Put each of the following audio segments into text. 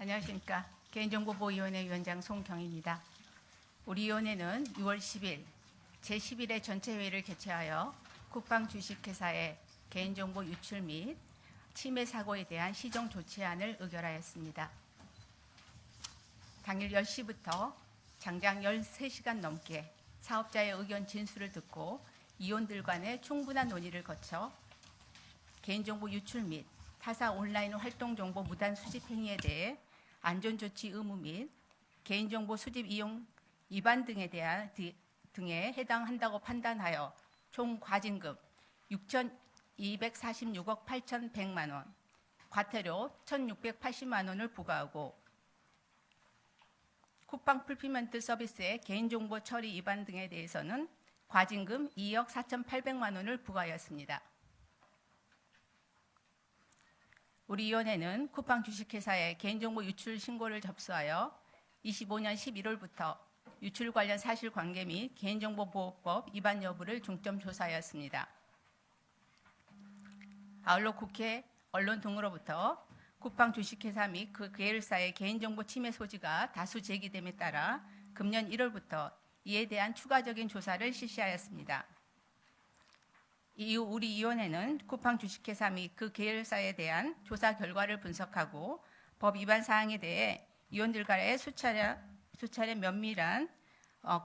안녕하십니까. 개인정보보호위원회 위원장 송경희입니다. 우리 위원회는 6월 10일 제11회 전체회의를 개최하여 쿠팡 주식회사의 개인정보 유출 및 침해 사고에 대한 시정 조치안을 의결하였습니다. 당일 10시부터 장장 13시간 넘게 사업자의 의견 진술을 듣고 이원들 간의 충분한 논의를 거쳐 개인정보 유출 및 타사 온라인 활동 정보 무단 수집 행위에 대해 안전조치 의무 및 개인정보 수집 이용 위반 등에 해당한다고 판단하여 총 과징금 6,246억 8,100만 원, 과태료 1,680만 원을 부과하고 쿠팡 풀필먼트 서비스의 개인정보 처리 위반 등에 대해서는 과징금 2억 4,800만 원을 부과하였습니다. 우리 위원회는 쿠팡 주식회사의 개인정보 유출 신고를 접수하여 25년 11월부터 유출 관련 사실관계 및 개인정보보호법 위반 여부를 중점 조사하였습니다. 아울러 국회, 언론 등으로부터 쿠팡 주식회사 및 그 계열사의 개인정보 침해 소지가 다수 제기됨에 따라 금년 1월부터 이에 대한 추가적인 조사를 실시하였습니다. 이후 우리 위원회는 쿠팡 주식회사 및 그 계열사에 대한 조사 결과를 분석하고 법 위반 사항에 대해 위원들과의 수차례 면밀한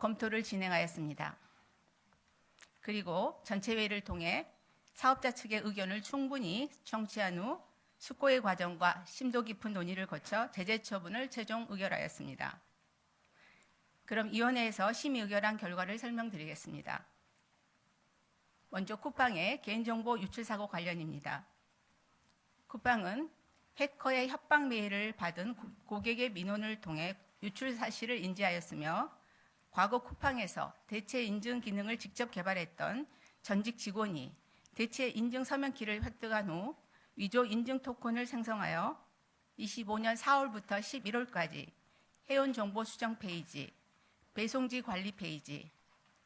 검토를 진행하였습니다. 그리고 전체회의를 통해 사업자 측의 의견을 충분히 청취한 후 숙고의 과정과 심도 깊은 논의를 거쳐 제재 처분을 최종 의결하였습니다. 그럼 위원회에서 심의 의결한 결과를 설명드리겠습니다. 먼저 쿠팡의 개인정보 유출 사고 관련입니다. 쿠팡은 해커의 협박 메일을 받은 고객의 민원을 통해 유출 사실을 인지하였으며 과거 쿠팡에서 대체 인증 기능을 직접 개발했던 전직 직원이 대체 인증 서명키를 획득한 후 위조 인증 토큰을 생성하여 25년 4월부터 11월까지 회원 정보 수정 페이지, 배송지 관리 페이지,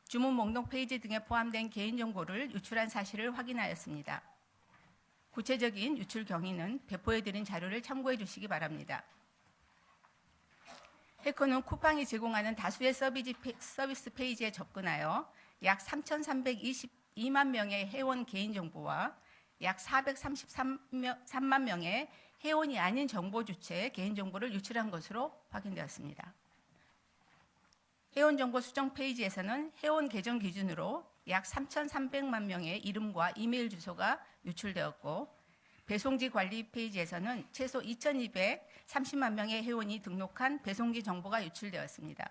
주문 목록 페이지 등에 포함된 개인정보를 유출한 사실을 확인하였습니다. 구체적인 유출 경위는 배포해드린 자료를 참고해 주시기 바랍니다. 해커는 쿠팡이 제공하는 다수의 서비스 페이지에 접근하여 약 3,322만 명의 회원 개인정보와 약 433만 명의 회원이 아닌 정보 주체의 개인정보를 유출한 것으로 확인되었습니다. 회원정보 수정 페이지에서는 회원 계정 기준으로 약 3,300만 명의 이름과 이메일 주소가 유출되었고 배송지 관리 페이지에서는 최소 2,230만 명의 회원이 등록한 배송지 정보가 유출되었습니다.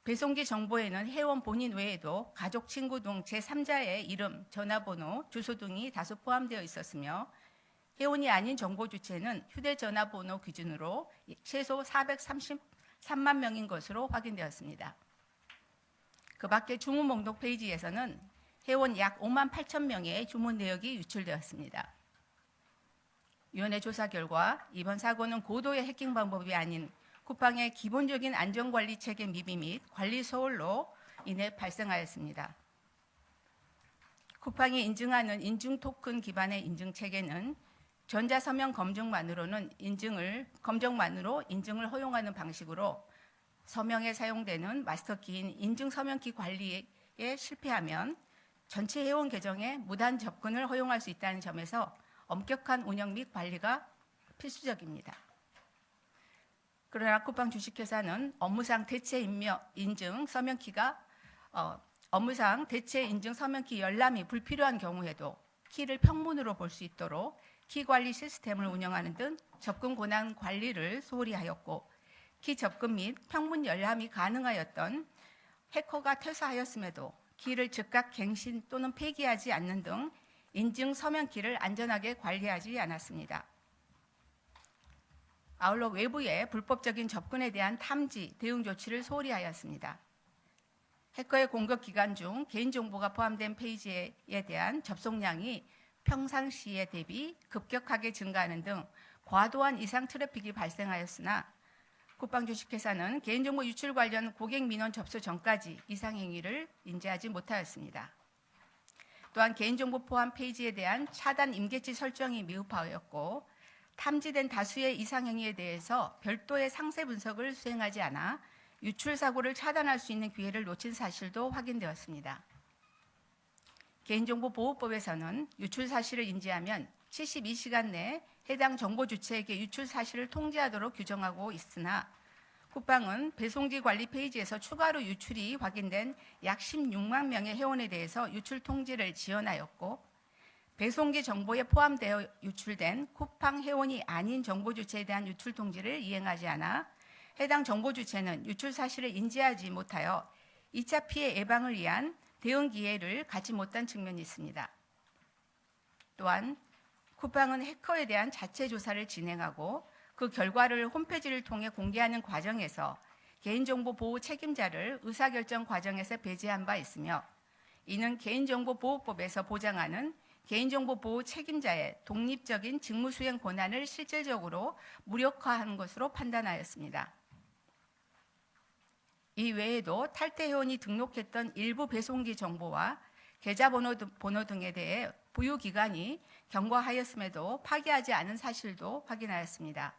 배송지 정보에는 회원 본인 외에도 가족, 친구 등 제3자의 이름, 전화번호, 주소 등이 다수 포함되어 있었으며 회원이 아닌 정보 주체는 휴대전화번호 기준으로 최소 433만 명인 것으로 확인되었습니다. 그 밖에 주문 목록 페이지에서는 회원 약 5만 8천 명의 주문 내역이 유출되었습니다. 위원회 조사 결과 이번 사고는 고도의 해킹 방법이 아닌 쿠팡의 기본적인 안전관리 체계 미비 및 관리 소홀로 인해 발생하였습니다. 쿠팡이 인증하는 인증 토큰 기반의 인증 체계는 전자서명 검증만으로 인증을 허용하는 방식으로 서명에 사용되는 마스터키인 인증 서명키 관리에 실패하면 전체 회원 계정에 무단 접근을 허용할 수 있다는 점에서 엄격한 운영 및 관리가 필수적입니다. 그러나 쿠팡 주식회사는 업무상 대체 인증 서명키 열람이 불필요한 경우에도 키를 평문으로 볼 수 있도록 키 관리 시스템을 운영하는 등 접근 권한 관리를 소홀히 하였고 키 접근 및 평문 열람이 가능하였던 해커가 퇴사하였음에도 키를 즉각 갱신 또는 폐기하지 않는 등 인증 서명키를 안전하게 관리하지 않았습니다. 아울러 외부의 불법적인 접근에 대한 탐지, 대응 조치를 소홀히 하였습니다. 해커의 공격 기간 중 개인정보가 포함된 페이지에 대한 접속량이 평상시에 대비 급격하게 증가하는 등 과도한 이상 트래픽이 발생하였으나 쿠팡 주식회사는 개인정보 유출 관련 고객 민원 접수 전까지 이상 행위를 인지하지 못하였습니다. 또한 개인정보 포함 페이지에 대한 차단 임계치 설정이 미흡하였고 탐지된 다수의 이상 행위에 대해서 별도의 상세 분석을 수행하지 않아 유출 사고를 차단할 수 있는 기회를 놓친 사실도 확인되었습니다. 개인정보보호법에서는 유출 사실을 인지하면 72시간 내에 해당 정보 주체에게 유출 사실을 통지하도록 규정하고 있으나 쿠팡은 배송지 관리 페이지에서 추가로 유출이 확인된 약 16만 명의 회원에 대해서 유출 통지를 지연하였고, 배송지 정보에 포함되어 유출된 쿠팡 회원이 아닌 정보 주체에 대한 유출 통지를 이행하지 않아 해당 정보 주체는 유출 사실을 인지하지 못하여 2차 피해 예방을 위한 대응 기회를 갖지 못한 측면이 있습니다. 또한 쿠팡은 해커에 대한 자체 조사를 진행하고 그 결과를 홈페이지를 통해 공개하는 과정에서 개인정보 보호 책임자를 의사결정 과정에서 배제한 바 있으며, 이는 개인정보보호법에서 보장하는 개인정보 보호 책임자의 독립적인 직무수행 권한을 실질적으로 무력화한 것으로 판단하였습니다. 이 외에도 탈퇴 회원이 등록했던 일부 배송지 정보와 계좌번호 등에 대해 보유기관이 경고하였음에도 파기하지 않은 사실도 확인하였습니다.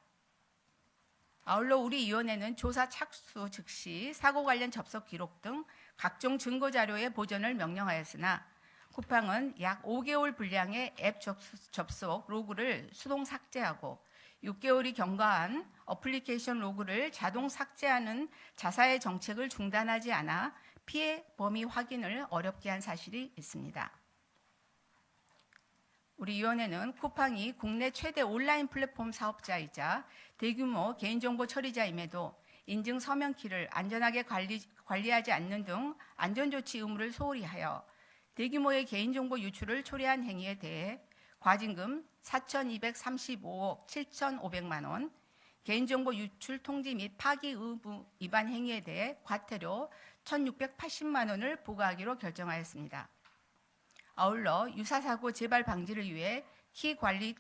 아울러 우리 위원회는 조사 착수 즉시 사고 관련 접속 기록 등 각종 증거 자료의 보존을 명령하였으나 쿠팡은 약 5개월 분량의 앱 접속 로그를 수동 삭제하고 6개월이 경과한 어플리케이션 로그를 자동 삭제하는 자사의 정책을 중단하지 않아 피해 범위 확인을 어렵게 한 사실이 있습니다. 우리 위원회는 쿠팡이 국내 최대 온라인 플랫폼 사업자이자 대규모 개인정보 처리자임에도 인증 서명키를 안전하게 관리하지 않는 등 안전조치 의무를 소홀히 하여 대규모의 개인정보 유출을 초래한 행위에 대해 과징금 4,235억 7,500만 원, 개인정보 유출 통지 및 파기 의무 위반 행위에 대해 과태료 1,680만 원을 부과하기로 결정하였습니다. 아울러 유사사고 재발 방지를 위해 키 관리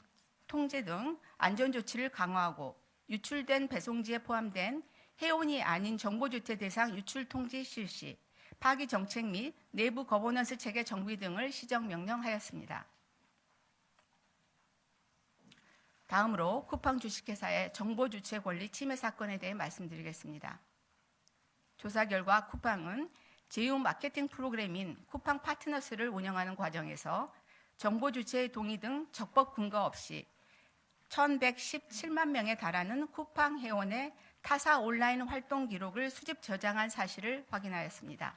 통제 등 안전조치를 강화하고 유출된 배송지에 포함된 회원이 아닌 정보주체 대상 유출 통지 실시, 파기 정책 및 내부 거버넌스 체계 정비 등을 시정 명령하였습니다. 다음으로 쿠팡 주식회사의 정보주체 권리 침해 사건에 대해 말씀드리겠습니다. 조사 결과 쿠팡은 제휴 마케팅 프로그램인 쿠팡 파트너스를 운영하는 과정에서 정보 주체의 동의 등 적법 근거 없이 1,117만 명에 달하는 쿠팡 회원의 타사 온라인 활동 기록을 수집 저장한 사실을 확인하였습니다.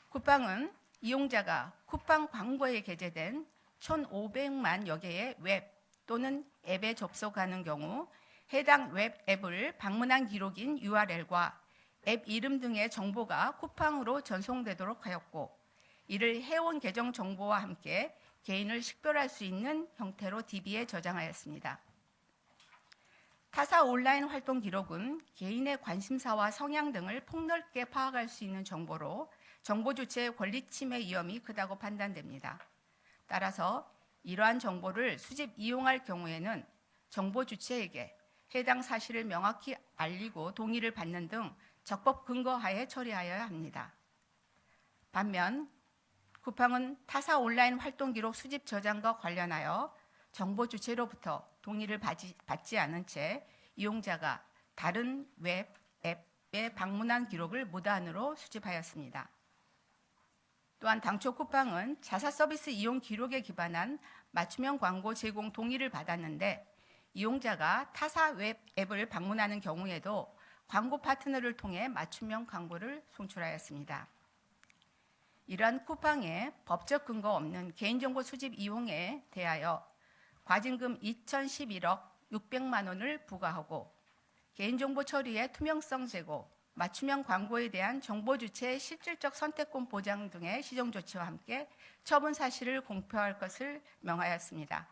쿠팡은 이용자가 쿠팡 광고에 게재된 1,500만여 개의 웹 또는 앱에 접속하는 경우 해당 웹 앱을 방문한 기록인 URL과 앱 이름 등의 정보가 쿠팡으로 전송되도록 하였고, 이를 회원 계정 정보와 함께 개인을 식별할 수 있는 형태로 DB에 저장하였습니다. 타사 온라인 활동 기록은 개인의 관심사와 성향 등을 폭넓게 파악할 수 있는 정보로 정보 주체의 권리 침해 위험이 크다고 판단됩니다. 따라서 이러한 정보를 수집 이용할 경우에는 정보 주체에게 해당 사실을 명확히 알리고 동의를 받는 등 적법 근거하에 처리하여야 합니다. 반면 쿠팡은 타사 온라인 활동 기록 수집 저장과 관련하여 정보 주체로부터 동의를 받지 않은 채 이용자가 다른 웹, 앱에 방문한 기록을 무단으로 수집하였습니다. 또한 당초 쿠팡은 자사 서비스 이용 기록에 기반한 맞춤형 광고 제공 동의를 받았는데, 이용자가 타사 웹 앱을 방문하는 경우에도 광고 파트너를 통해 맞춤형 광고를 송출하였습니다. 이러한 쿠팡의 법적 근거 없는 개인정보 수집 이용에 대하여 과징금 2,011억 600만 원을 부과하고 개인정보 처리의 투명성 제고, 맞춤형 광고에 대한 정보 주체의 실질적 선택권 보장 등의 시정 조치와 함께 처분 사실을 공표할 것을 명하였습니다.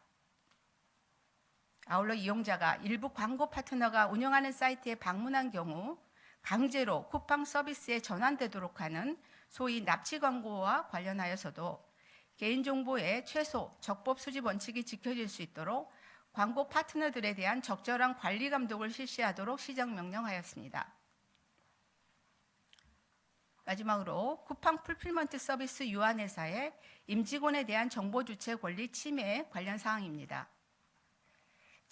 아울러 이용자가 일부 광고 파트너가 운영하는 사이트에 방문한 경우 강제로 쿠팡 서비스에 전환되도록 하는 소위 납치 광고와 관련하여서도 개인정보의 최소 적법 수집 원칙이 지켜질 수 있도록 광고 파트너들에 대한 적절한 관리 감독을 실시하도록 시정 명령하였습니다. 마지막으로 쿠팡 풀필먼트 서비스 유한회사의 임직원에 대한 정보 주체 권리 침해 관련 사항입니다.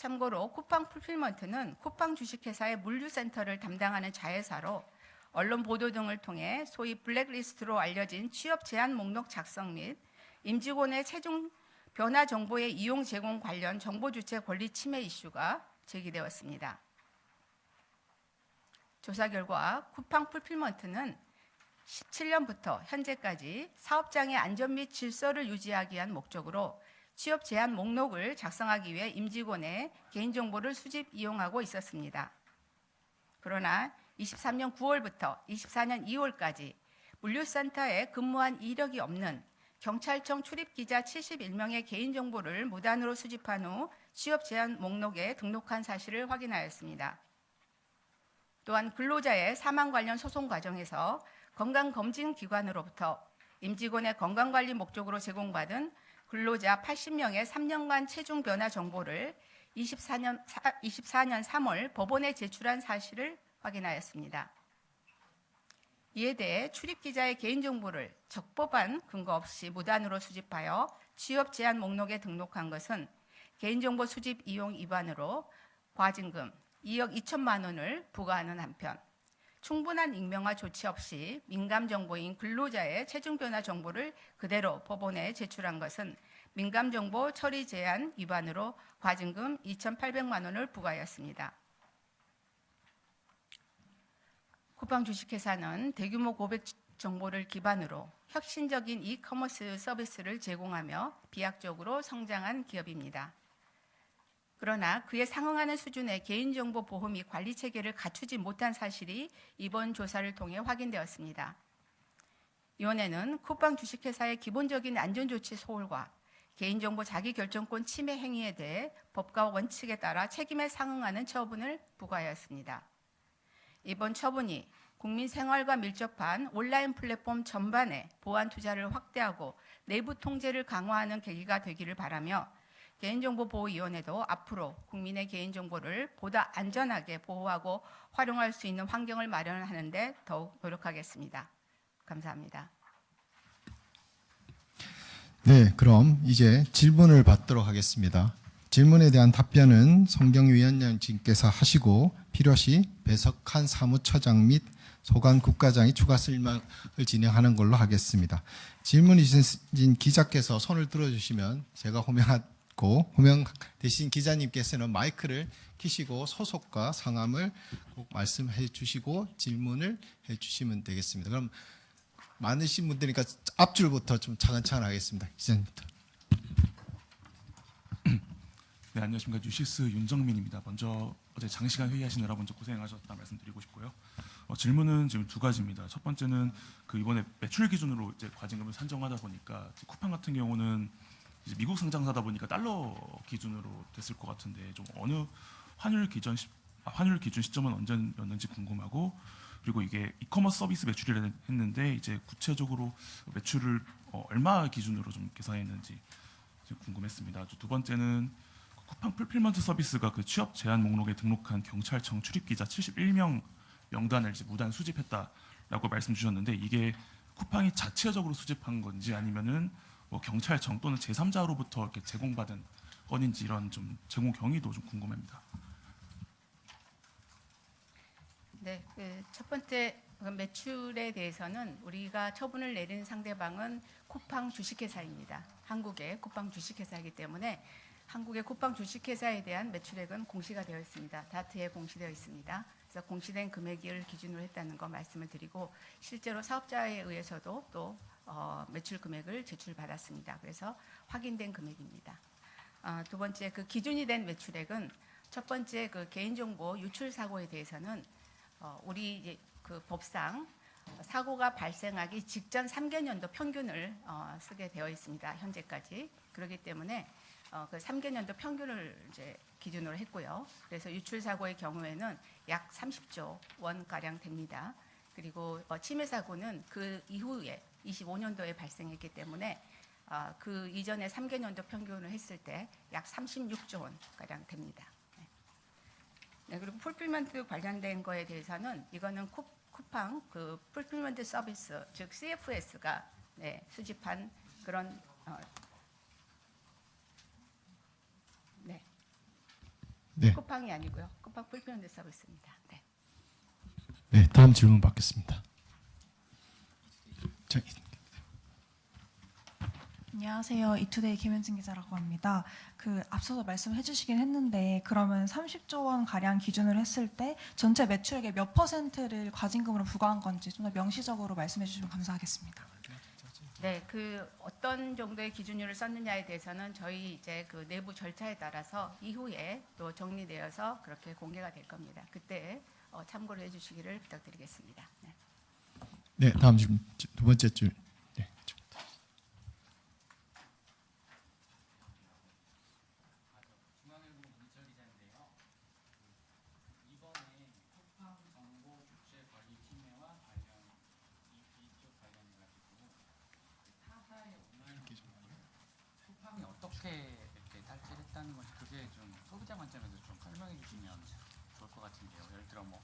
참고로 쿠팡 풀필먼트는 쿠팡 주식회사의 물류센터를 담당하는 자회사로 언론 보도 등을 통해 소위 블랙리스트로 알려진 취업 제한 목록 작성 및 임직원의 최종 변화 정보의 이용 제공 관련 정보 주체 권리 침해 이슈가 제기되었습니다. 조사 결과 쿠팡 풀필먼트는 17년부터 현재까지 사업장의 안전 및 질서를 유지하기 위한 목적으로 취업 제한 목록을 작성하기 위해 임직원의 개인정보를 수집 이용하고 있었습니다. 그러나 23년 9월부터 24년 2월까지 물류센터에 근무한 이력이 없는 경찰청 출입기자 71명의 개인정보를 무단으로 수집한 후 취업 제한 목록에 등록한 사실을 확인하였습니다. 또한 근로자의 사망 관련 소송 과정에서 건강검진기관으로부터 임직원의 건강관리 목적으로 제공받은 근로자 80명의 3년간 체중 변화 정보를 24년 3월 법원에 제출한 사실을 확인하였습니다. 이에 대해 출입기자의 개인정보를 적법한 근거 없이 무단으로 수집하여 취업 제한 목록에 등록한 것은 개인정보 수집 이용 위반으로 과징금 2억 2천만 원을 부과하는 한편 충분한 익명화 조치 없이 민감 정보인 근로자의 체중 변화 정보를 그대로 법원에 제출한 것은 민감 정보 처리 제한 위반으로 과징금 2,800만 원을 부과하였습니다. 쿠팡 주식회사는 대규모 고객 정보를 기반으로 혁신적인 이커머스 서비스를 제공하며 비약적으로 성장한 기업입니다. 그러나 그에 상응하는 수준의 개인정보 보호 및 관리 체계를 갖추지 못한 사실이 이번 조사를 통해 확인되었습니다. 위원회는 쿠팡 주식회사의 기본적인 안전조치 소홀과 개인정보 자기결정권 침해 행위에 대해 법과 원칙에 따라 책임에 상응하는 처분을 부과하였습니다. 이번 처분이 국민 생활과 밀접한 온라인 플랫폼 전반에 보안 투자를 확대하고 내부 통제를 강화하는 계기가 되기를 바라며 개인정보보호위원회도 앞으로 국민의 개인정보를 보다 안전하게 보호하고 활용할 수 있는 환경을 마련하는 데 더욱 노력하겠습니다. 감사합니다. 네, 그럼 이제 질문을 받도록 하겠습니다. 질문에 대한 답변은 성경위원장님께서 하시고 필요시 배석한 사무처장 및 소관 국과장이 추가 설명을 진행하는 걸로 하겠습니다. 질문이 주신 기자께서 손을 들어주시면 제가 호명하고 호명 대신 기자님께서는 마이크를 켜시고 소속과 성함을 꼭 말씀해 주시고 질문을 해 주시면 되겠습니다. 그럼 많으신 분들이니까 앞줄부터 좀 차근차근 하겠습니다. 기자님부터. 네, 안녕하십니까. 뉴시스 윤정민입니다. 먼저 어제 장시간 회의하시느라 먼저 고생하셨다 말씀드리고 싶고요. 질문은 지금 두 가지입니다. 첫 번째는 이번에 매출 기준으로 이제 과징금을 산정하다 보니까 쿠팡 같은 경우는 이제 미국 상장사다 보니까 달러 기준으로 됐을 것 같은데 좀 어느 환율 기준 시점은 언제였는지 궁금하고, 그리고 이게 이커머스 서비스 매출이라 했는데 이제 구체적으로 매출을 얼마 기준으로 좀 계산했는지 궁금했습니다. 두 번째는 쿠팡 풀필먼트 서비스가 취업 제한 목록에 등록한 경찰청 출입기자 71명 명단을 이제 무단 수집했다라고 말씀 주셨는데 이게 쿠팡이 자체적으로 수집한 건지 아니면은 경찰청 또는 제3자로부터 이렇게 제공받은 건인지 이런 좀 제공 경위도 좀 궁금합니다. 네, 첫 번째 매출에 대해서는 우리가 처분을 내린 상대방은 쿠팡 주식회사입니다. 한국의 쿠팡 주식회사이기 때문에 한국의 쿠팡 주식회사에 대한 매출액은 공시가 되어 있습니다. 다트에 공시되어 있습니다. 그래서 공시된 금액을 기준으로 했다는 거 말씀을 드리고 실제로 사업자에 의해서도 또 매출 금액을 제출받았습니다. 그래서 확인된 금액입니다. 두 번째 기준이 된 매출액은 첫 번째 개인정보 유출 사고에 대해서는 우리 이제 법상 사고가 발생하기 직전 3개년도 평균을 쓰게 되어 있습니다. 현재까지. 그렇기 때문에 그 3개년도 평균을 이제 기준으로 했고요. 그래서 유출 사고의 경우에는 약 30조 원 가량 됩니다. 그리고 침해 사고는 그 이후에 25년도에 발생했기 때문에 그 이전에 3개년도 평균을 했을 때 약 36조 원 가량 됩니다. 네, 그리고 풀필먼트 관련된 거에 대해서는 이거는 쿠팡 풀필먼트 서비스 즉 CFS가 수집한 그런 네. 쿠팡이 아니고요. 쿠팡 불편대 쓰고 있습니다. 네. 네, 다음 질문 받겠습니다. 자, 안녕하세요. 이투데이 김현진 기자라고 합니다. 앞서서 말씀해 주시긴 했는데 그러면 30조 원 가량 기준으로 했을 때 전체 매출액의 몇 퍼센트를 과징금으로 부과한 건지 좀 더 명시적으로 말씀해 주시면 감사하겠습니다. 네, 그 어떤 정도의 기준율을 썼느냐에 대해서는 저희 이제 그 내부 절차에 따라서 이후에 또 정리되어서 그렇게 공개가 될 겁니다. 그때 참고를 해주시기를 부탁드리겠습니다. 네. 네, 다음 질문 두 번째 줄. 네. 쿠팡이 어떻게 이렇게 탈퇴했다는 건지 그게 좀 소비자 관점에서 좀 설명해 주시면 좋을 것 같은데요. 예를 들어 뭐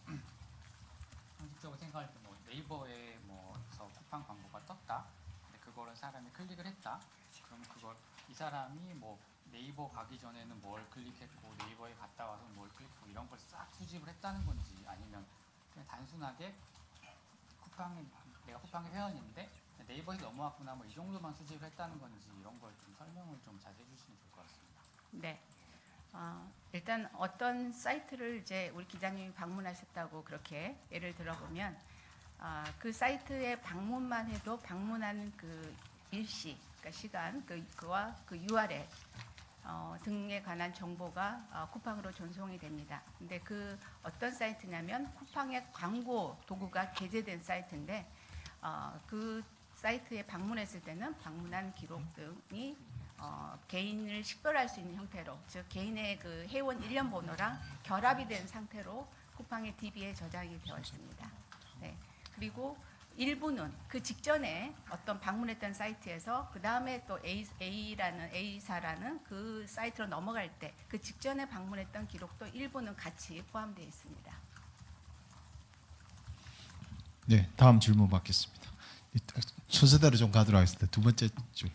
상식적으로 생각할 때 뭐 네이버에 뭐서 쿠팡 광고가 떴다. 근데 그거를 사람이 클릭을 했다. 그럼 그걸 이 사람이 뭐 네이버 가기 전에는 뭘 클릭했고 네이버에 갔다 와서 뭘 클릭했고 이런 걸 싹 수집을 했다는 건지 아니면 그냥 단순하게 내가 쿠팡의 회원인데 네이버에서 넘어왔구나 뭐 이 정도만 수집을 했다는 건지 이런 걸 좀 설명을 좀 자세히 해주시면 좋을 것 같습니다. 네. 일단 어떤 사이트를 이제 우리 기자님이 방문하셨다고 그렇게 예를 들어보면 그 사이트에 방문만 해도 방문하는 그 일시, 그러니까 시간, 그와 그 URL 등에 관한 정보가 쿠팡으로 전송이 됩니다. 근데 그 어떤 사이트냐면 쿠팡의 광고 도구가 게재된 사이트인데 그 사이트에 방문했을 때는 방문한 기록 등이 개인을 식별할 수 있는 형태로, 즉 개인의 그 회원 일련 번호랑 결합이 된 상태로 쿠팡의 DB에 저장이 되어 있습니다. 네. 그리고 일부는 그 직전에 어떤 방문했던 사이트에서 그 다음에 또 A사라는 그 사이트로 넘어갈 때 그 직전에 방문했던 기록도 일부는 같이 포함되어 있습니다. 네, 다음 질문 받겠습니다. 순서대로 좀 가도록 하겠습니다. 두 번째 줄.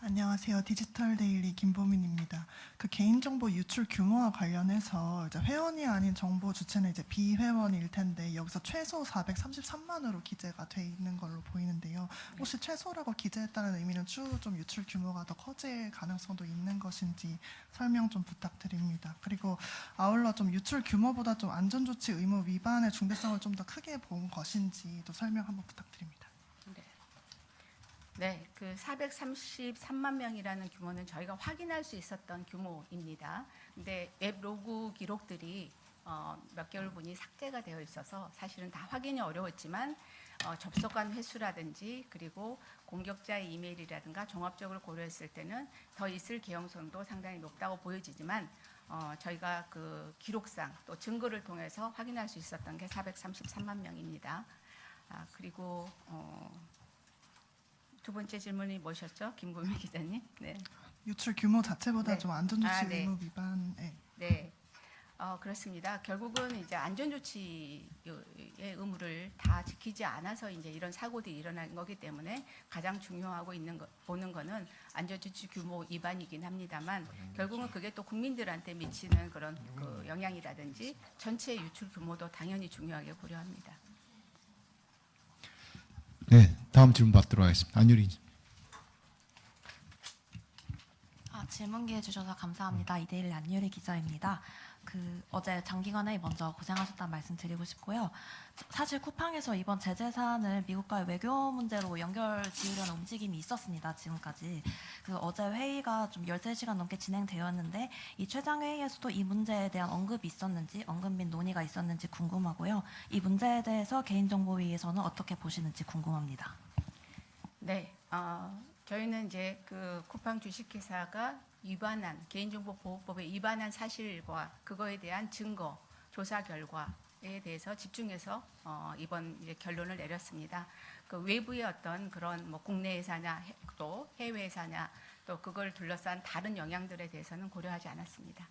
안녕하세요. 디지털 데일리 김보민입니다. 개인정보 유출 규모와 관련해서 이제 회원이 아닌 정보 주체는 이제 비회원일 텐데 여기서 최소 433만으로 기재가 돼 있는 걸로 보이는데요. 혹시 최소라고 기재했다는 의미는 추후 좀 유출 규모가 더 커질 가능성도 있는 것인지 설명 좀 부탁드립니다. 그리고 아울러 좀 유출 규모보다 좀 안전조치 의무 위반의 중대성을 좀 더 크게 본 것인지 또 설명 한번 부탁드립니다. 네, 그 433만 명이라는 규모는 저희가 확인할 수 있었던 규모입니다. 근데 웹 로그 기록들이 몇 개월분이 삭제가 되어 있어서 사실은 다 확인이 어려웠지만 접속한 횟수라든지 그리고 공격자의 이메일이라든가 종합적으로 고려했을 때는 더 있을 개연성도 상당히 높다고 보여지지만 저희가 그 기록상 또 증거를 통해서 확인할 수 있었던 게 433만 명입니다. 그리고 두 번째 질문이 뭐셨죠? 김보민 기자님. 네. 유출 규모 자체보다 네. 좀 안전조치 네. 의무 위반에 네. 그렇습니다. 결국은 이제 안전조치의 의무를 다 지키지 않아서 이제 이런 사고들이 일어난 거기 때문에 가장 중요하고 보는 거는 안전조치 규모 위반이긴 합니다만 결국은 그게 또 국민들한테 미치는 그런 그 영향이라든지 전체 유출 규모도 당연히 중요하게 고려합니다. 네, 다음 질문 받도록 하겠습니다. 안유리. 질문 기회 주셔서 감사합니다. 이데일리 안유리 기자입니다. 어제 장기간 회의 먼저 고생하셨다는 말씀 드리고 싶고요. 사실 쿠팡에서 이번 제재 사안을 미국과의 외교 문제로 연결 지으려는 움직임이 있었습니다. 지금까지. 어제 회의가 좀 13시간 넘게 진행되었는데 이 최장 회의에서도 이 문제에 대한 언급 및 논의가 있었는지 궁금하고요. 이 문제에 대해서 개인정보위에서는 어떻게 보시는지 궁금합니다. 네, 저희는 이제 그 쿠팡 주식회사가 개인정보보호법에 위반한 사실과 그거에 대한 증거, 조사 결과에 대해서 집중해서 이번 이제 결론을 내렸습니다. 그 외부의 어떤 그런 뭐 국내 회사냐 또 해외 회사냐 또 그걸 둘러싼 다른 영향들에 대해서는 고려하지 않았습니다.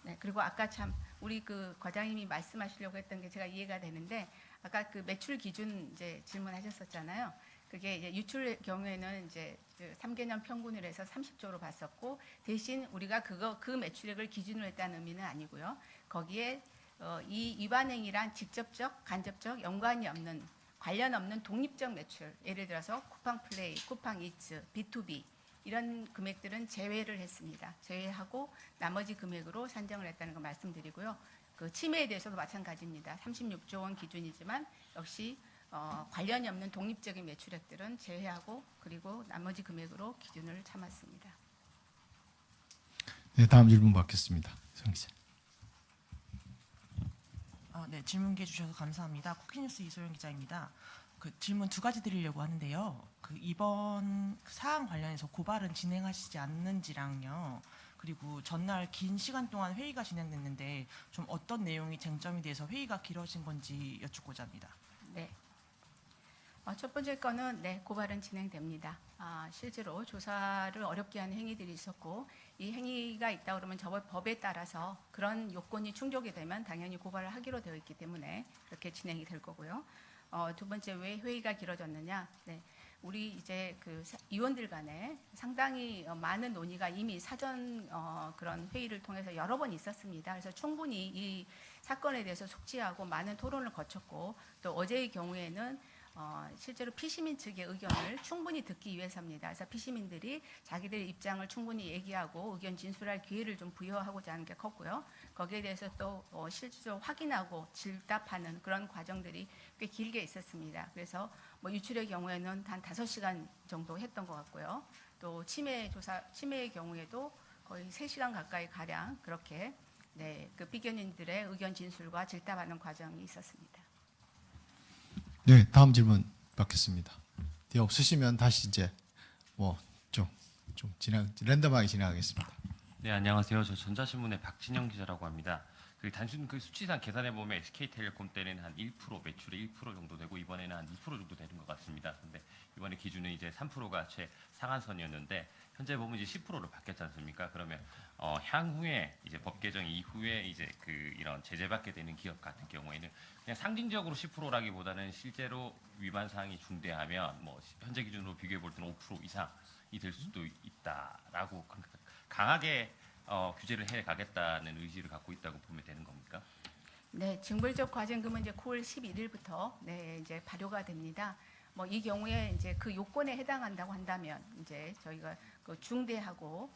네, 그리고 아까 참 우리 그 과장님이 말씀하시려고 했던 게 제가 이해가 되는데 아까 그 매출 기준 이제 질문하셨었잖아요. 그게 이제 유출 경우에는 이제 3개년 평균을 해서 30조로 봤었고 대신 우리가 그 매출액을 기준으로 했다는 의미는 아니고요. 거기에 이 위반 행위란 직접적, 간접적 연관이 없는 관련 없는 독립적 매출, 예를 들어서 쿠팡 플레이, 쿠팡 이츠, B2B 이런 금액들은 제외를 했습니다. 제외하고 나머지 금액으로 산정을 했다는 거 말씀드리고요. 그 침해에 대해서도 마찬가지입니다. 36조 원 기준이지만 역시 관련이 없는 독립적인 매출액들은 제외하고 그리고 나머지 금액으로 기준을 삼았습니다. 네, 다음 질문 받겠습니다. 정 기자. 네, 질문 기회 주셔서 감사합니다. 쿠키뉴스 이소영 기자입니다. 그 질문 두 가지 드리려고 하는데요. 그 이번 사안 관련해서 고발은 진행하시지 않는지랑요. 그리고 전날 긴 시간 동안 회의가 진행됐는데 좀 어떤 내용이 쟁점이 돼서 회의가 길어진 건지 여쭙고자 합니다. 네. 첫 번째 거는 네, 고발은 진행됩니다. 실제로 조사를 어렵게 하는 행위들이 있었고 이 행위가 있다 그러면 법에 따라서 그런 요건이 충족이 되면 당연히 고발을 하기로 되어 있기 때문에 그렇게 진행이 될 거고요. 두 번째 왜 회의가 길어졌느냐? 네. 우리 이제 그 의원들 간에 상당히 많은 논의가 이미 사전 그런 회의를 통해서 여러 번 있었습니다. 그래서 충분히 이 사건에 대해서 숙지하고 많은 토론을 거쳤고 또 어제의 경우에는 실제로 피시민 측의 의견을 충분히 듣기 위해서입니다. 그래서 피시민들이 자기들의 입장을 충분히 얘기하고 의견 진술할 기회를 좀 부여하고자 하는 게 컸고요. 거기에 대해서 또 실질적으로 확인하고 질답하는 그런 과정들이 꽤 길게 있었습니다. 그래서 뭐 유출의 경우에는 한 5시간 정도 했던 것 같고요. 또 침해의 경우에도 거의 3시간 가까이 가량 그렇게 네, 그 피견인들의 의견 진술과 질답하는 과정이 있었습니다. 네, 다음 질문 받겠습니다. 뒤에 없으시면 다시 이제 좀 랜덤하게 진행하겠습니다. 네, 안녕하세요. 저 전자신문의 박진영 기자라고 합니다. 그 단순 그 수치상 계산해 보면 SK텔레콤 때는 한 1% 매출의 1% 정도 되고 이번에는 한 2% 정도 되는 것 같습니다. 근데 이번에 기준은 이제 3%가 최상한선이었는데 현재 보면 이제 10%로 바뀌었지 않습니까? 그러면 향후에 이제 법 개정 이후에 이제 그 이런 제재받게 되는 기업 같은 경우에는 그냥 상징적으로 10%라기보다는 실제로 위반 사항이 중대하면 뭐 현재 기준으로 비교해 볼 때는 5% 이상이 될 수도 있다라고 강하게 규제를 해 가겠다는 의지를 갖고 있다고 보면 되는 겁니까? 네, 징벌적 과징금은 이제 9월 11일부터 네, 이제 발효가 됩니다. 뭐 이 경우에 이제 그 요건에 해당한다고 한다면 이제 저희가 그 중대하고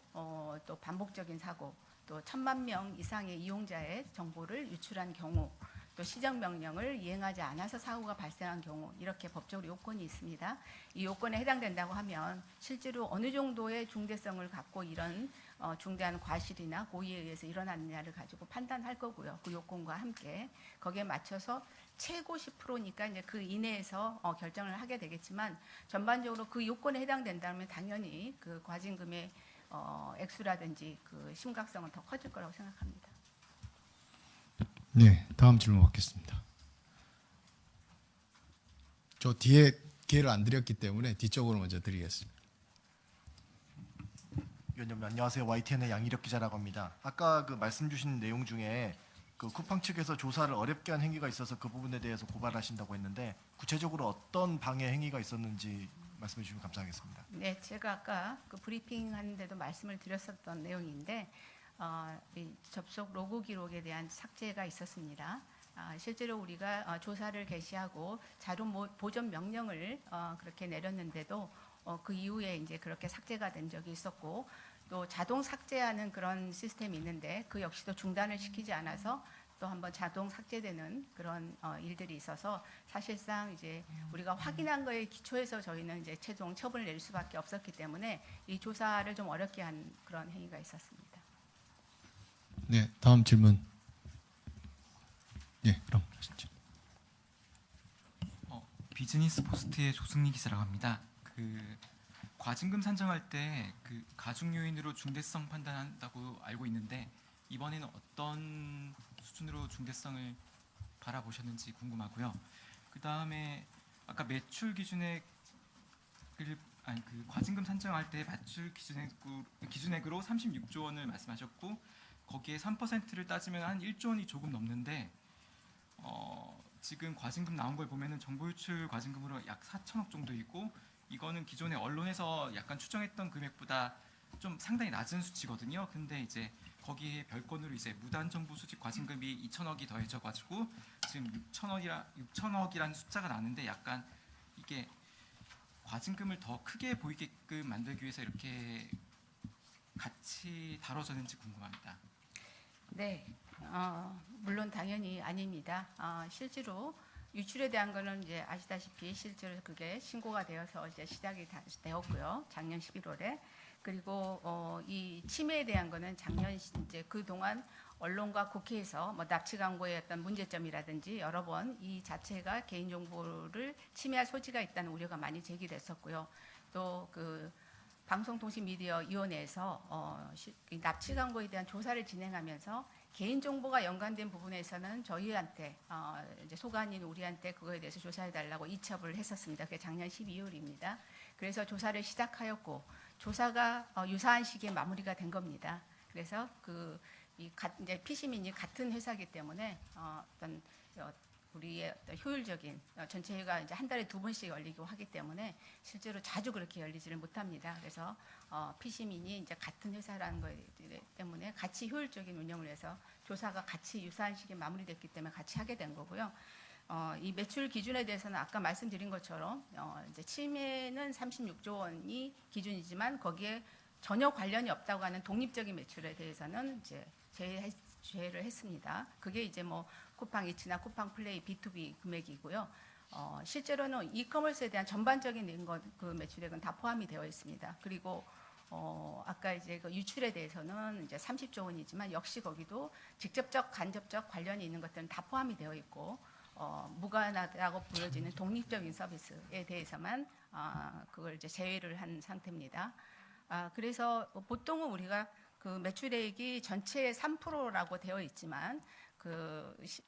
또 반복적인 사고 또 1,000만 명 이상의 이용자의 정보를 유출한 경우 또 시정 명령을 이행하지 않아서 사고가 발생한 경우 이렇게 법적으로 요건이 있습니다. 이 요건에 해당된다고 하면 실제로 어느 정도의 중대성을 갖고 이런 중대한 과실이나 고의에 의해서 일어났느냐를 가지고 판단할 거고요. 그 요건과 함께 거기에 맞춰서 최고 10%니까 이제 그 이내에서 결정을 하게 되겠지만 전반적으로 그 요건에 해당된다면 당연히 그 과징금의 액수라든지 그 심각성은 더 커질 거라고 생각합니다. 네, 다음 질문 받겠습니다. 저 뒤에 기회를 안 드렸기 때문에 뒤쪽으로 먼저 드리겠습니다. 위원님 안녕하세요. YTN의 양희력 기자라고 합니다. 아까 그 말씀 주신 내용 중에 그 쿠팡 측에서 조사를 어렵게 한 행위가 있어서 그 부분에 대해서 고발하신다고 했는데 구체적으로 어떤 방해 행위가 있었는지 말씀해 주시면 감사하겠습니다. 네, 제가 아까 그 브리핑 하는데도 말씀을 드렸었던 내용인데 이 접속 로그 기록에 대한 삭제가 있었습니다. 실제로 우리가 조사를 개시하고 자료 보존 명령을 그렇게 내렸는데도 그 이후에 이제 그렇게 삭제가 된 적이 있었고 또 자동 삭제하는 그런 시스템이 있는데 그 역시도 중단을 시키지 않아서 또 한번 자동 삭제되는 그런 일들이 있어서 사실상 이제 우리가 확인한 거에 기초해서 저희는 이제 최종 처분을 내릴 수밖에 없었기 때문에 이 조사를 좀 어렵게 한 그런 행위가 있었습니다. 네, 다음 질문. 네, 그럼 하시죠. 비즈니스 포스트의 조승리 기자라고 합니다. 그 과징금 산정할 때 그 가중 요인으로 중대성 판단한다고 알고 있는데 이번에는 어떤 수준으로 중대성을 바라보셨는지 궁금하고요. 그 다음에 아까 매출 기준액 그 과징금 산정할 때 매출 기준액으로 36조 원을 말씀하셨고 거기에 3%를 따지면 한 1조 원이 조금 넘는데 지금 과징금 나온 걸 보면은 정보 유출 과징금으로 약 4천억 정도 있고 이거는 기존에 언론에서 약간 추정했던 금액보다 좀 상당히 낮은 수치거든요. 근데 이제 거기에 별건으로 이제 무단 정보 수집 과징금이 2천억이 더해져 가지고 지금 6천억이라는 숫자가 나는데 약간 이게 과징금을 더 크게 보이게끔 만들기 위해서 이렇게 같이 다뤄졌는지 궁금합니다. 네, 물론 당연히 아닙니다. 실제로 유출에 대한 거는 이제 아시다시피 실제로 그게 신고가 되어서 이제 시작이 되었고요. 작년 11월에. 그리고 이 침해에 대한 거는 작년 이제 그 동안 언론과 국회에서 뭐 납치 광고의 어떤 문제점이라든지 여러 번 이 자체가 개인 정보를 침해할 소지가 있다는 우려가 많이 제기됐었고요. 또 그 방송통신미디어위원회에서 이 납치 광고에 대한 조사를 진행하면서 개인 정보가 연관된 부분에서는 저희한테 이제 소관인 우리한테 그거에 대해서 조사해 달라고 이첩을 했었습니다. 그게 작년 12월입니다. 그래서 조사를 시작하였고 조사가 유사한 시기에 마무리가 된 겁니다. 그래서 이제 피시민이 같은 회사이기 때문에 어떤 우리의 어떤 효율적인 전체회가 이제 한 달에 2번씩 열리고 하기 때문에 실제로 자주 그렇게 열리지를 못합니다. 그래서 피시민이 이제 같은 회사라는 것 때문에 같이 효율적인 운영을 해서 조사가 같이 유사한 시기에 마무리됐기 때문에 같이 하게 된 거고요. 이 매출 기준에 대해서는 아까 말씀드린 것처럼 이제 침해는 36조 원이 기준이지만 거기에 전혀 관련이 없다고 하는 독립적인 매출에 대해서는 이제 제외를 했습니다. 그게 이제 뭐 쿠팡 이츠나 쿠팡 플레이 B2B 금액이고요. 실제로는 이커머스에 대한 전반적인 그 매출액은 다 포함이 되어 있습니다. 그리고 아까 이제 그 유출에 대해서는 이제 30조 원이지만 역시 거기도 직접적, 간접적 관련이 있는 것들은 다 포함이 되어 있고 무관하다고 보여지는 독립적인 서비스에 대해서만 그걸 이제 제외를 한 상태입니다. 그래서 보통은 우리가 그 매출액이 전체의 3%라고 되어 있지만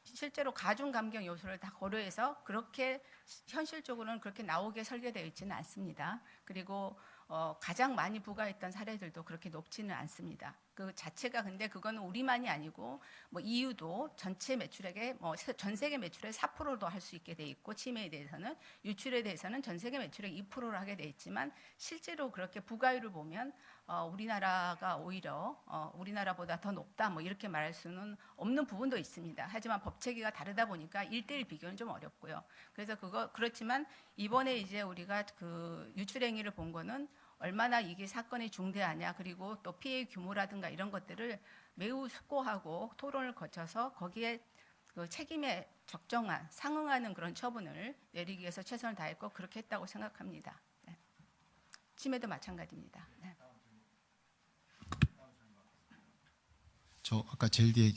실제로 가중 감경 요소를 다 고려해서 그렇게 현실적으로는 그렇게 나오게 설계되어 있지는 않습니다. 그리고 가장 많이 부과했던 사례들도 그렇게 높지는 않습니다. 그 자체가 근데 그거는 우리만이 아니고 뭐 EU도 전체 매출액의 전 세계 매출의 4%도 할 수 있게 돼 있고 침해에 대해서는 유출에 대해서는 전 세계 매출의 2%를 하게 돼 있지만 실제로 그렇게 부과율을 보면 우리나라가 오히려 우리나라보다 더 높다 뭐 이렇게 말할 수는 없는 부분도 있습니다. 하지만 법 체계가 다르다 보니까 1대1 비교는 좀 어렵고요. 그래서 그렇지만 이번에 이제 우리가 그 유출 행위를 본 거는 얼마나 이게 사건이 중대하냐 그리고 또 피해 규모라든가 이런 것들을 매우 숙고하고 토론을 거쳐서 거기에 그 책임에 적정한 상응하는 그런 처분을 내리기 위해서 최선을 다했고 그렇게 했다고 생각합니다. 네. 침해도 마찬가지입니다. 네. 저 아까 제일 뒤에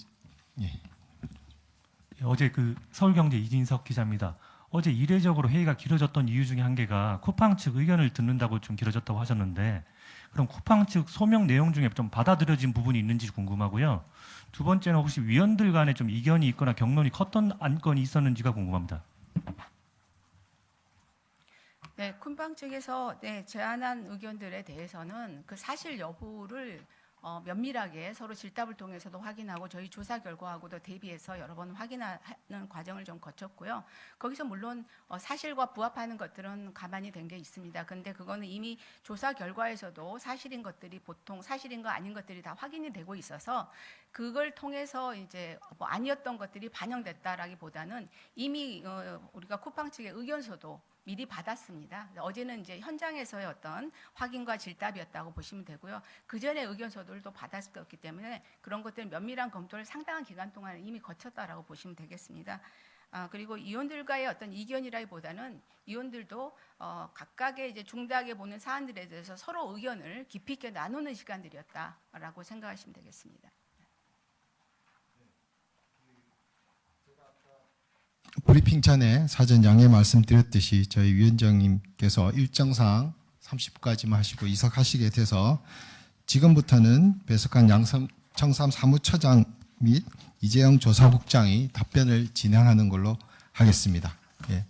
어제 그 서울경제 이진석 기자입니다. 어제 이례적으로 회의가 길어졌던 이유 중에 한 개가 쿠팡 측 의견을 듣는다고 좀 길어졌다고 하셨는데 그럼 쿠팡 측 소명 내용 중에 좀 받아들여진 부분이 있는지 궁금하고요. 두 번째는 혹시 위원들 간에 좀 이견이 있거나 경론이 컸던 안건이 있었는지가 궁금합니다. 네, 쿠팡 측에서 제안한 의견들에 대해서는 그 사실 여부를 면밀하게 서로 질답을 통해서도 확인하고 저희 조사 결과하고도 대비해서 여러 번 확인하는 과정을 좀 거쳤고요. 거기서 물론 사실과 부합하는 것들은 가만히 된 게 있습니다. 근데 그거는 이미 조사 결과에서도 사실인 것들이 보통 사실인가 아닌 것들이 다 확인이 되고 있어서 그걸 통해서 이제 뭐 아니었던 것들이 반영됐다라기보다는 이미 우리가 쿠팡 측의 의견서도 미리 받았습니다. 어제는 이제 현장에서의 어떤 확인과 질답이었다고 보시면 되고요. 그 전에 의견서들도 받았었기 때문에 그런 것들 면밀한 검토를 상당한 기간 동안 이미 거쳤다라고 보시면 되겠습니다. 그리고 위원들과의 어떤 이견이라기보다는 위원들도 각각의 이제 중대하게 보는 사안들에 대해서 서로 의견을 깊이 있게 나누는 시간들이었다라고 생각하시면 되겠습니다. 브리핑 전에 사전 양해 말씀드렸듯이 저희 위원장님께서 일정상 30분까지만 하시고 이석하시게 돼서 지금부터는 배석한 청삼 사무처장 및 이재영 조사국장이 답변을 진행하는 걸로 하겠습니다. 예.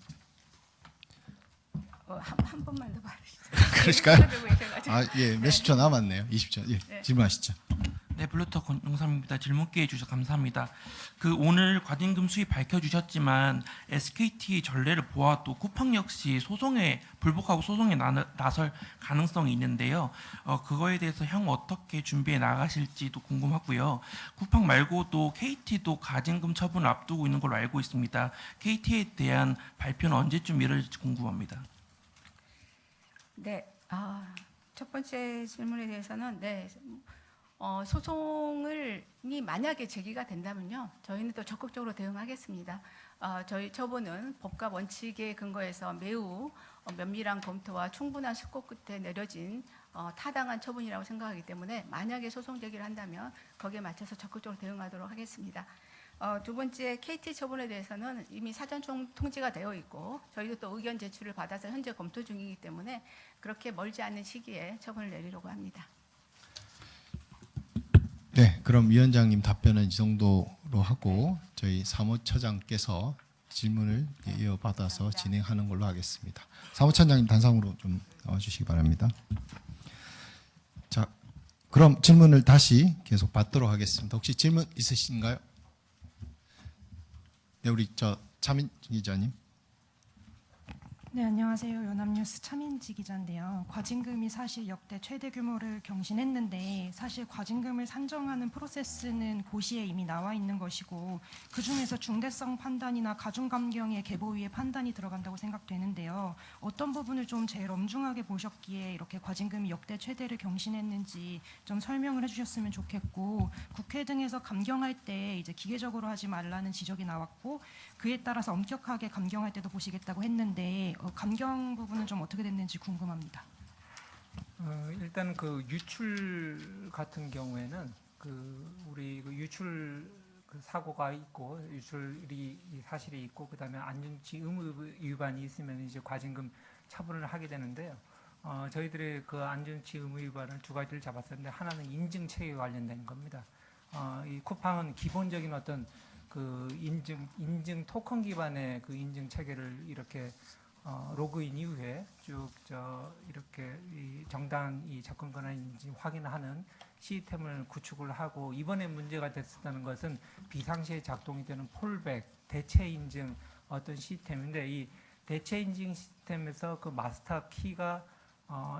한 번만 더 봐주시죠. 그러실까요? 들고 계셔가지고. 아, 예, 몇십 초 남았네요. 20초. 예, 네. 질문하시죠. 네, 블루터 권영삼입니다. 질문 기회 주셔서 감사합니다. 오늘 과징금 수입 밝혀주셨지만 SKT 전례를 보아도 쿠팡 역시 소송에 불복하고 소송에 나설 가능성이 있는데요. 그거에 대해서 향후 어떻게 준비해 나가실지도 궁금하고요. 쿠팡 말고도 KT도 과징금 처분을 앞두고 있는 걸로 알고 있습니다. KT에 대한 발표는 언제쯤 미뤄질지 궁금합니다. 네, 첫 번째 질문에 대해서는 소송이 만약에 제기가 된다면요, 저희는 또 적극적으로 대응하겠습니다. 저희 처분은 법과 원칙에 근거해서 매우 면밀한 검토와 충분한 숙고 끝에 내려진 타당한 처분이라고 생각하기 때문에 만약에 소송 제기를 한다면 거기에 맞춰서 적극적으로 대응하도록 하겠습니다. 두 번째 KT 처분에 대해서는 이미 사전 통지가 되어 있고 저희도 또 의견 제출을 받아서 현재 검토 중이기 때문에 그렇게 멀지 않은 시기에 처분을 내리려고 합니다. 네, 그럼 위원장님 답변은 이 정도로 하고 저희 사무처장께서 질문을 이어받아서 감사합니다. 진행하는 걸로 하겠습니다. 사무처장님 단상으로 좀 나와주시기 바랍니다. 자, 그럼 질문을 다시 계속 받도록 하겠습니다. 혹시 질문 있으신가요? 네, 우리 차민 기자님. 네, 안녕하세요. 연합뉴스 차민지 기자인데요. 과징금이 사실 역대 최대 규모를 경신했는데 사실 과징금을 산정하는 프로세스는 고시에 이미 나와 있는 것이고 그중에서 중대성 판단이나 가중감경의 계보위의 판단이 들어간다고 생각되는데요. 어떤 부분을 좀 제일 엄중하게 보셨기에 이렇게 과징금이 역대 최대를 경신했는지 좀 설명을 해주셨으면 좋겠고 국회 등에서 감경할 때 이제 기계적으로 하지 말라는 지적이 나왔고 그에 따라서 엄격하게 감경할 때도 보시겠다고 했는데 감경 부분은 좀 어떻게 됐는지 궁금합니다. 일단 그 유출 같은 경우에는 우리 유출 사고가 있고 유출이 사실이 있고 그다음에 안전치 의무 위반이 있으면 이제 과징금 처분을 하게 되는데요. 저희들의 그 안전치 의무 위반을 두 가지를 잡았었는데 하나는 인증 체계에 관련된 겁니다. 이 쿠팡은 기본적인 어떤 그 인증 토큰 기반의 그 인증 체계를 이렇게 로그인 이후에 쭉 이렇게 이 정당 이 접근 권한인지 확인하는 시스템을 구축을 하고 이번에 문제가 됐었다는 것은 비상시에 작동이 되는 폴백 대체 인증 어떤 시스템인데 이 대체 인증 시스템에서 그 마스터 키가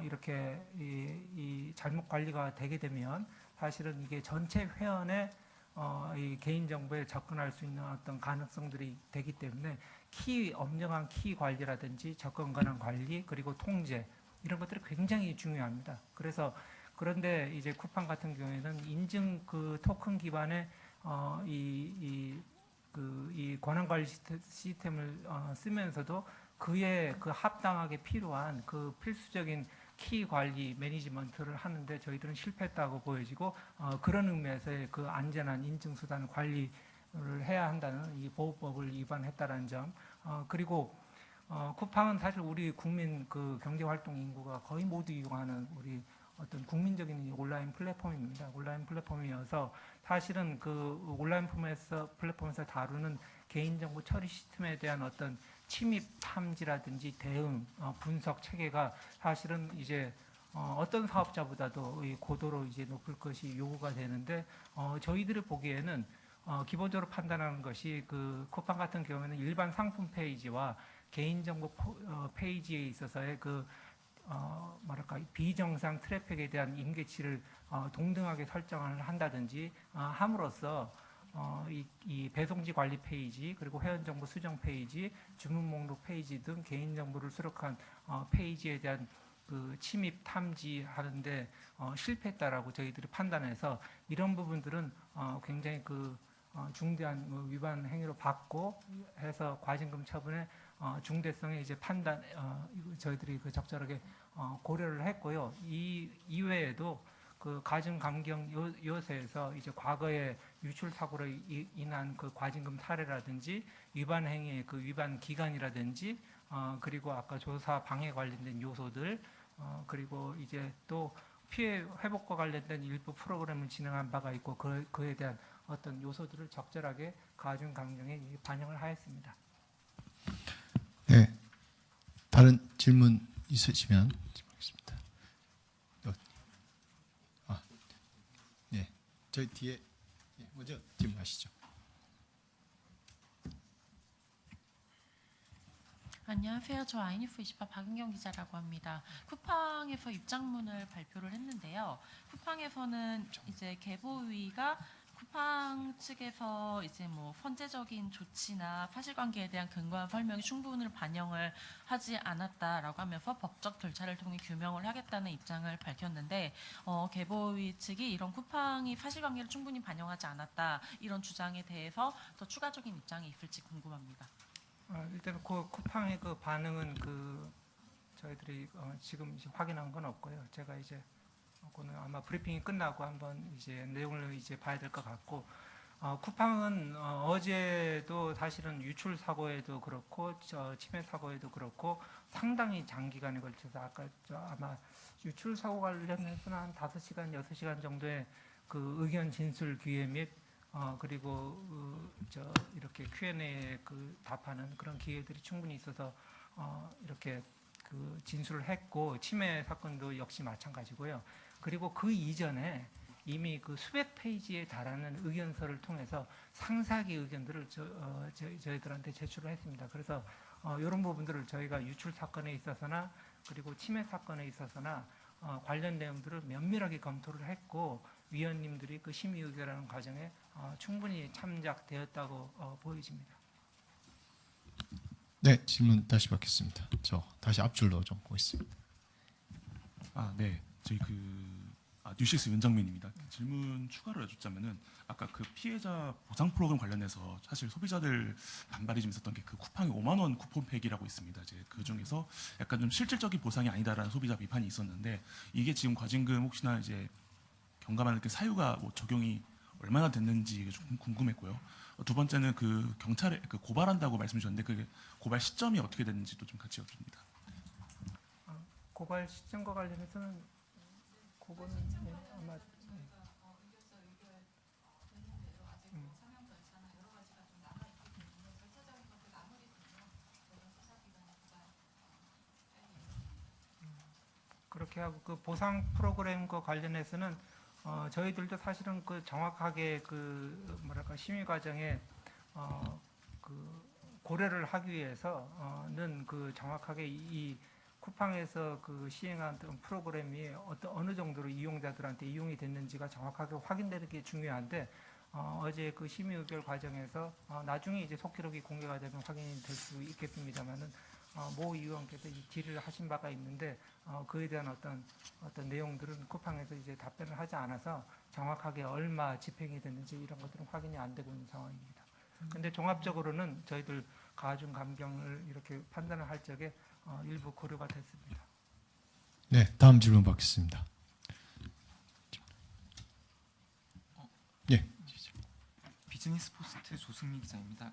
이렇게 이 잘못 관리가 되게 되면 사실은 이게 전체 회원의 이 개인정보에 접근할 수 있는 어떤 가능성들이 되기 때문에 엄정한 키 관리라든지 접근 권한 관리 그리고 통제 이런 것들이 굉장히 중요합니다. 그런데 이제 쿠팡 같은 경우에는 인증 그 토큰 기반의 이 권한 관리 시스템을 쓰면서도 그에 그 합당하게 필요한 그 필수적인 키 관리 매니지먼트를 하는데 저희들은 실패했다고 보여지고 그런 의미에서의 그 안전한 인증 수단 관리를 해야 한다는 이 보호법을 위반했다는 점 그리고 쿠팡은 사실 우리 국민 그 경제 활동 인구가 거의 모두 이용하는 우리 어떤 국민적인 온라인 플랫폼입니다. 온라인 플랫폼이어서 사실은 그 온라인 플랫폼에서 다루는 개인정보 처리 시스템에 대한 어떤 침입 탐지라든지 대응 분석 체계가 사실은 이제 어떤 사업자보다도 고도로 이제 높을 것이 요구가 되는데 저희들이 보기에는 기본적으로 판단하는 것이 그 쿠팡 같은 경우에는 일반 상품 페이지와 개인정보 페이지에 있어서의 그 뭐랄까 비정상 트래픽에 대한 임계치를 동등하게 설정을 한다든지 함으로써 이 배송지 관리 페이지 그리고 회원정보 수정 페이지 주문 목록 페이지 등 개인정보를 수록한 페이지에 대한 그 침입 탐지하는데 실패했다라고 저희들이 판단해서 이런 부분들은 굉장히 그 중대한 위반 행위로 받고 해서 과징금 처분의 중대성의 이제 판단 저희들이 그 적절하게 고려를 했고요. 이 이외에도 그 가중 감경 요소에서 이제 과거에 유출 사고로 인한 그 과징금 사례라든지 위반 행위의 그 위반 기간이라든지 그리고 아까 조사 방해 관련된 요소들 그리고 이제 또 피해 회복과 관련된 일부 프로그램을 진행한 바가 있고 그에 대한 어떤 요소들을 적절하게 가중 감경에 반영을 하였습니다. 네, 다른 질문 있으시면 질문하겠습니다. 저희 뒤에 먼저 질문하시죠. 안녕하세요. 저 아이니프 24 박은경 기자라고 합니다. 쿠팡에서 입장문을 발표를 했는데요. 쿠팡에서는 이제 개보위가 쿠팡 측에서 이제 뭐 선제적인 조치나 사실관계에 대한 근거한 설명이 충분히 반영을 하지 않았다라고 하면서 법적 절차를 통해 규명을 하겠다는 입장을 밝혔는데 개보위 측이 이런 쿠팡이 사실관계를 충분히 반영하지 않았다 이런 주장에 대해서 더 추가적인 입장이 있을지 궁금합니다. 일단 그 쿠팡의 그 반응은 저희들이 지금 이제 확인한 건 없고요. 제가 이제 그거는 아마 브리핑이 끝나고 한번 이제 내용을 이제 봐야 될 것 같고, 쿠팡은 어제도 사실은 유출 사고에도 그렇고 침해 사고에도 그렇고 상당히 장기간에 걸쳐서 아까 아마 유출 사고 관련해서는 한 5시간, 6시간 정도의 그 의견 진술 기회 및 그리고 이렇게 Q&A 답하는 그런 기회들이 충분히 있어서 이렇게 진술을 했고, 침해 사건도 역시 마찬가지고요. 그리고 그 이전에 이미 수백 페이지에 달하는 의견서를 통해서 상세하게 의견들을 저희들한테 제출을 했습니다. 그래서 이런 부분들을 저희가 유출 사건에 있어서나 그리고 침해 사건에 있어서나 관련 내용들을 면밀하게 검토를 했고, 위원님들이 그 심의 의결하는 과정에 충분히 참작되었다고 보여집니다. 네, 질문 다시 받겠습니다. 저 다시 앞줄로 좀 보겠습니다. 네, 저희 뉴시스 윤정민입니다. 질문 추가로 여쭙자면은 아까 그 피해자 보상 프로그램 관련해서 사실 소비자들 반발이 좀 있었던 게 그 쿠팡이 5만 원 쿠폰팩이라고 있습니다. 이제 그 중에서 약간 좀 실질적인 보상이 아니다라는 소비자 비판이 있었는데, 이게 지금 과징금 혹시나 이제 경감하는 그 사유가 뭐 적용이 얼마나 됐는지 좀 궁금했고요. 두 번째는 그 경찰에 고발한다고 말씀 주셨는데 그 고발 시점이 어떻게 됐는지도 좀 같이 여쭙습니다. 고발 시점과 관련해서는 그거는 아마 그렇게 하고 그 보상 프로그램과 관련해서는 저희들도 사실은 정확하게 심의 과정에 고려를 하기 위해서는 정확하게 이 쿠팡에서 시행한 프로그램이 어느 정도로 이용자들한테 이용이 됐는지가 정확하게 확인되는 게 중요한데, 어제 심의 의결 과정에서 나중에 이제 속기록이 공개가 되면 확인이 될 수 있겠습니다만은 모 의원께서 이 질의를 하신 바가 있는데 그에 대한 어떤 내용들은 쿠팡에서 이제 답변을 하지 않아서 정확하게 얼마 집행이 됐는지 이런 것들은 확인이 안 되고 있는 상황입니다. 근데 종합적으로는 저희들 가중 감경을 이렇게 판단을 할 적에 일부 고려가 됐습니다. 네, 다음 질문 받겠습니다. 예. 비즈니스 포스트 조승리 기자입니다.